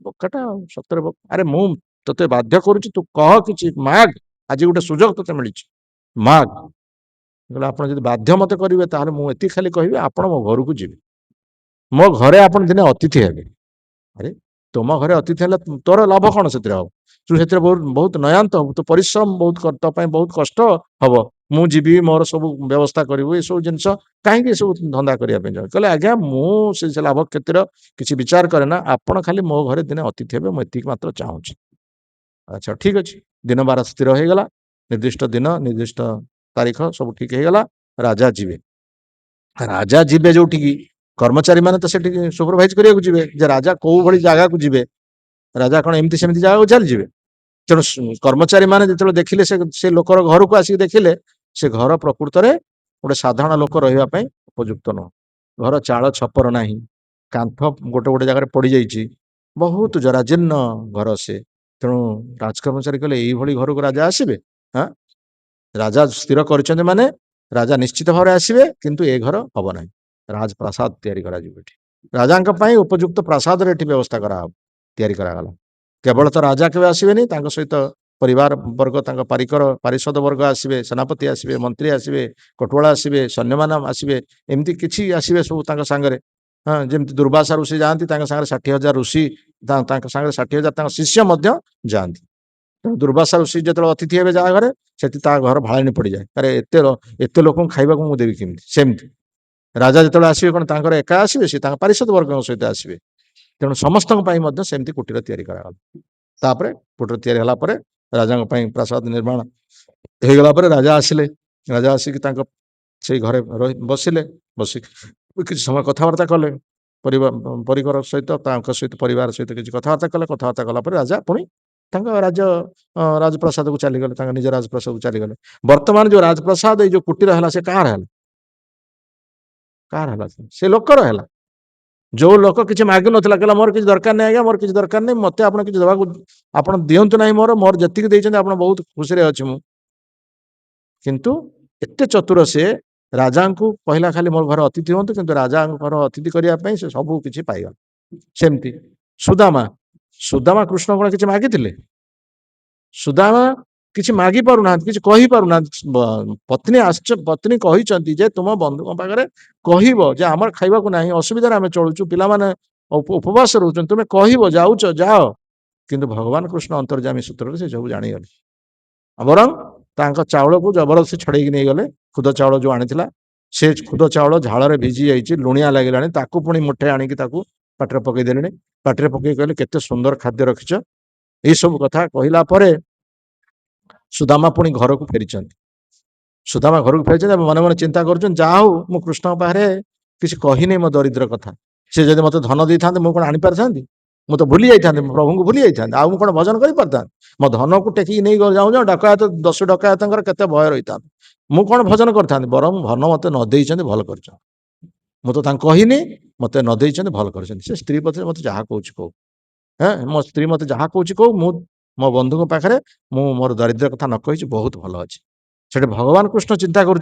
ବୋକାଟା ଆଉ, ସତରେ ବୋକା। ଆରେ ମୁଁ ତତେ ବାଧ୍ୟ କରୁଛି, ତୁ କହ କିଛି, ମାଗ, ଆଜି ଗୋଟେ ସୁଯୋଗ ତତେ ମିଳିଛି, ମାଗ। କହିଲେ, ଆପଣ ଯଦି ବାଧ୍ୟ ମତେ କରିବେ ତାହେଲେ ମୁଁ ଏତିକି ଖାଲି କହିବି, ଆପଣ ମୋ ଘରକୁ ଯିବେ, ମୋ ଘରେ ଆପଣ ଦିନେ ଅତିଥି ହେବେ। ଆରେ ତୁମ ଘରେ ଅତିଥି ହେଲେ ତୋର ଲାଭ କଣ ସେଥିରେ ହବ? तू से बहुत बहुत नयांत हबु तो परिश्रम बहुत तो बहुत कष्ट हम मु जीवी मोर सब व्यवस्था करू ये सब जिन कहीं सब धंदा करने कहले आज्ञा मुझे लाभ क्षतिर किसी विचार करे ना आपण खाली मो घरे दिने अतिथि हे मुझे मात्र चाहूँगी अच्छा ठीक अच्छे दिन बार स्थिर हो गला निर्दिष्ट दिन निर्दिष्ट तारीख सब ठीक हो गला राजा जीवे राजा जीवे जो कर्मचारी मैंने तो सुपरभाइज करने जी राजा कौ भाई जगह को जी राजा कौन एमती सेमती जगह को चली तेणु कर्मचारी मैंने जो देखिले से लोकर घर को आसिक देखिले से घर प्रकृत में गोटे साधारण लोक रही उपयुक्त नुह घर चाल छपर ना कांथ गोटे गोटे जगह पड़ जा बहुत जराजीर्ण घर से तेणु राजकर्मचारी कहले यही घर को राजा आसबे हाँ राजा स्थिर कर माने राजा निश्चित भाव आसबे किंतु ए घर हम ना राजप्रासाद या राजा उपयुक्त प्रासाद व्यवस्था करागला केवल तो राजा केवे आसबेनि सहित परिवार वर्ग पारिकर पारिषद वर्ग आसबे सेनापति आसबे मंत्री आसबे कटुआला आसबे सैन्य मान आसबे एमती किसी आसबे सब सांगे हाँ जमी दुर्वासा ऋषि जाती 60,000 ऋषि 60,000 शिष्य जाती दुर्वासा ऋषि जो अतिथि हे जहाँ घरे से घर भाड़ाणी पड़ जाए अरे एत लोक खावा मुझे देवी केमी सेमती राजा जो आसवे कौन एका आसबे सी पारिषद वर्ग सहित आसबे तेणु समस्त सेमती कुटीर या कुटीर या राजा प्रासाद निर्माण होगा राजा आसिले राजा आसिक से घरे बसिले बस कि समय कथबार्ता कले परिवार सहित सहित परिवार सहित किसी कथबार्ता कले कथबार्ता कलापर राजा पुणी राज्य राजप्रसाद को चलीगले निज राजप्रसाद को चलीगले बर्तमान जो राजप्रसाद जो कुटीर है से कहाँ है से लोकर है जो लोक किसी मागि ना कहला मोर किसी दरकार नहीं आज्ञा मोर किसी दरकार नहीं मत आप किसी देवा आप दिंतु ना मोर मोर जी आप बहुत खुशी अच्छी मु किंतु एत चतुर से राजा को कहला खाली मोर घर अतिथि हूँ कि राजा घर अतिथि करने से सब किसी पाइगल सेमती सुदामा सुदामा कृष्ण कौन किसी मागिले सुदामा किसी मागि पारना किसी कही पारना पत्नी पत्नी कहते जे तुम बंधु पाखे कह आमर खावा ना असुविधा आम चलुचु पाने उपवास रोच तुम्हें कह जाऊच जाओ किंतु भगवान कृष्ण अंतर्जामी सूत्र से सब जानीगले बर चाउल को जबरदस्ती छड़े नहीं गले खुद चाउल जो आनी से खुद चाउल झाड़ भिजी जाइए लुणिया लगे ताकू पुणी मुठे आणिकी पाटे पकईदे पाटे पकई कहले केते सुंदर खाद्य रखिच ये सब कथा कहला सुदामा पुणी घर को फेरी सुदामा घर को फेरी मन मन चिंता कर कृष्ण पाखे किसी कहनी मो दरिद्र कथा सी जब मत धन दे था मुझे कौन आनी पारि मुझे भूली जाता प्रभु को भूली जाता आउ कौन भजन कर पारता मो धन को टेक नहीं जाऊँ डकायत 10 डकायत केते भय रही था मुझे कौन भजन करता बर धन मत नदे भल कर मुझे तो कहनी मत नदे भल कर स्त्री पत्र मत जहाँ कह कह हाँ मो स्त्री मत जहाँ कह कह मो बंधु पाखे मु मोर दरिद्र कथा न कही बहुत भल अच्छे से भगवान कृष्ण चिंता कर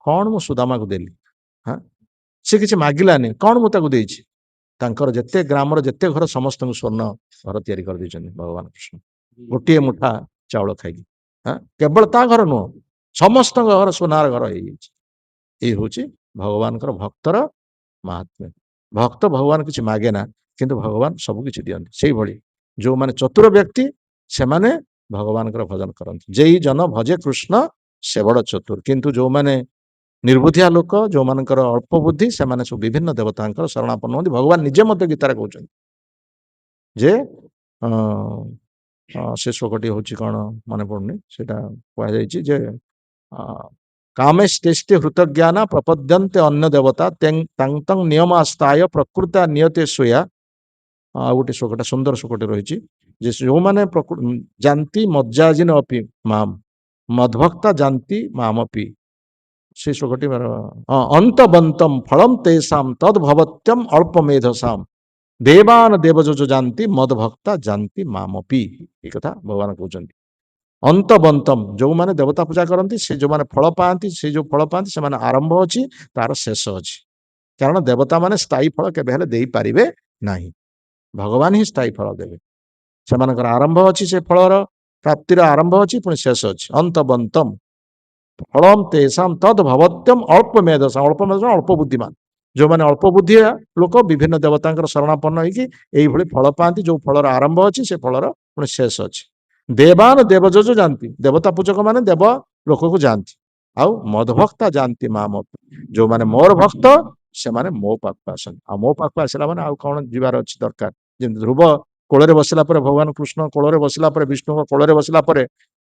कौन मु सुदामा को देली हाँ सी किसी मागिलानी कौन मुझे जिते ग्रामर जिते घर समस्त स्वर्ण घर या भगवान कृष्ण गोटे मुठा चाउल खाई हाँ केवल ता घर नुह समस्त घर सोनार घर हो भगवान भक्तर महात्म्य भक्त भगवान किसी मागे ना किंतु भगवान सब किसी दिखती से भाई जो माने चतुर व्यक्ति से माने भगवान भजन करते जय जन भजे कृष्ण से बड़ चतुर किंतु जो माने निर्बुद्धिया लोक जो मानकर अल्प बुद्धि से माने सब विभिन्न देवता शरणापन्न होती भगवान निजे मत गीतार कहते जे से श्लोकटी हूँ कौन मन पड़नी से कहुचे कामेस्तेष्टे हृतज्ञान प्रपद्यन्ते अन्य देवता तंग नियम आस्ताय प्रकृता नियते स्वया आ गोटे श्लोकटा सुंदर श्लोकटे रही जो मैंने जानती मज्जाजिन अपि माम मद्भक्ता जानती मामपि से श्लोकटी अंतबंतम फलम तेषाम तद्भवत्यम अल्पमेधसाम देवान देवजो जो जानती मद्भक्ता जानती मामपि ये कथा भगवान कहते अंतबंतम जो माने देवता पूजा करती से जो माने फल पाती से जो फल पाती से माने आरंभ अच्छी तार शेष अच्छी कारण देवता माने स्थायी फल केबे दे पारिबे नाही भगवान ही स्थायी फल देवे से आरंभ अच्छी से फलर प्राप्तिर आरंभ अच्छी पुणी शेष अच्छी अंतबंतम फलम तेषाम तद्भवत्यम अल्पमेधसाम अल्पमेध अल्प बुद्धिमान जो मैंने अल्प बुद्धि लोक विभिन्न देवता शरणापन्न होगी फल पाती जो फलर आरंभ अच्छी से फलर पुणी शेष अच्छी देवान देवजज जानती देवता पूजक माने देव लोक को जानती आउ मदभक्ता जानती माँ मत जो माने मोर भक्त से माने मो पाख आसन आ मो पाख आसला माने आउ कौन जीवार अच्छी दरकार जमी ध्रुव कोଳରେ बसिला ପରେ भगवान कृष्ण कोଳରେ बसिला ପରେ विष्णु कोଳରେ बसिला ପରେ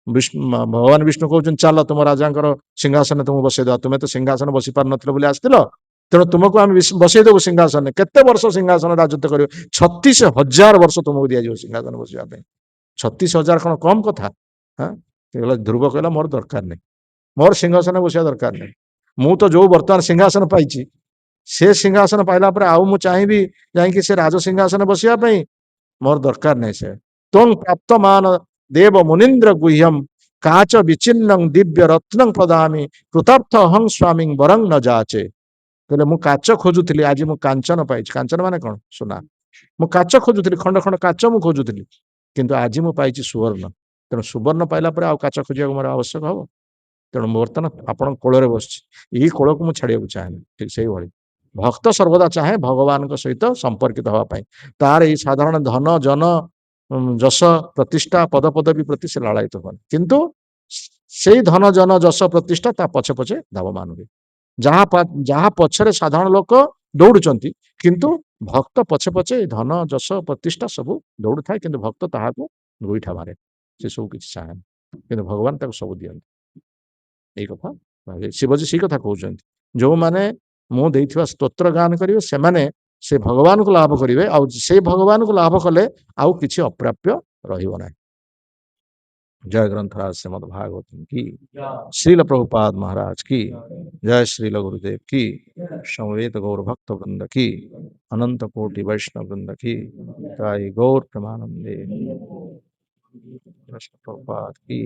भगवान विष्णु कहउछन चाल तुम राजांकर सिंहासन तुम बसैदवा तुम्हें तो सिंहासन बसी पार नथिल बोली आस्तिल तेणु तुमको आम बसईदेवु सिंहासन केते वर्ष सिंहासन राजत्व कर 36,000 वर्ष तुमको दिया सिंहासन बसवा 36,000 कौन कम कथा हाँ ध्रुव कहला मोर दरकार नहीं मोर सिंहासन बसवा दरकार नहीं मु तो जो बर्तमान सिंहासन पाई से सिंहासन पाइला आउ मु चाहिए जाकि से राज सिंहासन बसवाई मोर दरकार नहीं से तुम प्राप्त मान देव मुनीन्द्र गुह्यम काच विचिन्न दिव्य रत्न प्रदामी कृतार्थ अहं स्वामी वरंग न जाचे कहले मु काच खोजुली आज मु कांचन पाई कांचन माने कौन सुना मु काच खोजुली खंड खंड काच मु खोजुली किंतु आज मु पाई सुवर्ण तेणु सुवर्ण पाइला आउ काच खोजा मोर आवश्यक हम तेणु बर्तमान आपण कोଳରେ बसছি यही कोଳକୁ ମୁଁ ଛାଡ଼ିବାକୁ ଚାହେଁନି ଠିକ ସେଇଭଳି ଭକ୍ତ ସର୍ବଦା ଚାହେଁ ଭଗବାନଙ୍କ ସହିତ ସମ୍ପର୍କିତ ହେବା ପାଇଁ ତାର ଏଇ ସାଧାରଣ ଧନ ଜନ ଯଶ ପ୍ରତିଷ୍ଠା ପଦପଦବୀ ପ୍ରତି ସେ ଲାଳାୟିତ ହୁଅନ୍ତି କିନ୍ତୁ ସେଇ ଧନ ଜନ ଯଶ ପ୍ରତିଷ୍ଠା ତା ପଛେ ପଛେ ଧାବମାନ ହୁଏ ଯାହା ପଛରେ ସାଧାରଣ ଲୋକ ଦୌଡୁଛନ୍ତି କିନ୍ତୁ ଭକ୍ତ ପଛେ ପଛେ ଧନ ଯଶ ପ୍ରତିଷ୍ଠା ସବୁ ଦୌଡୁଥାଏ କିନ୍ତୁ ଭକ୍ତ ତାହାକୁ ଗୋଇଠା ମାରେ ସେ ସବୁ କିଛି ଚାହେଁ କିନ୍ତୁ ଭଗବାନ ତାକୁ ସବୁ ଦିଅନ୍ତି ଏଇ କଥା ଶିବଜୀ ସେଇ କଥା କହୁଛନ୍ତି ଯୋଉମାନେ ମୁଁ ଦେଇଥିବା ସ୍ତୋତ୍ର ଗାନ କରିବେ ସେମାନେ ସେ ଭଗବାନଙ୍କୁ ଲାଭ କରିବେ ଆଉ ସେ ଭଗବାନଙ୍କୁ ଲାଭ କଲେ ଆଉ କିଛି ଅପ୍ରାପ୍ୟ ରହିବ ନାହିଁ जय ग्रंथराज श्रीमद् भागवतम की श्रील प्रभुपाद महाराज की जय श्रील गुरुदेव की समवेत गौर भक्त वृंद की अनंत कोटि वैष्णव वृंद की जय गौर प्रमानंदे प्रभुपाद की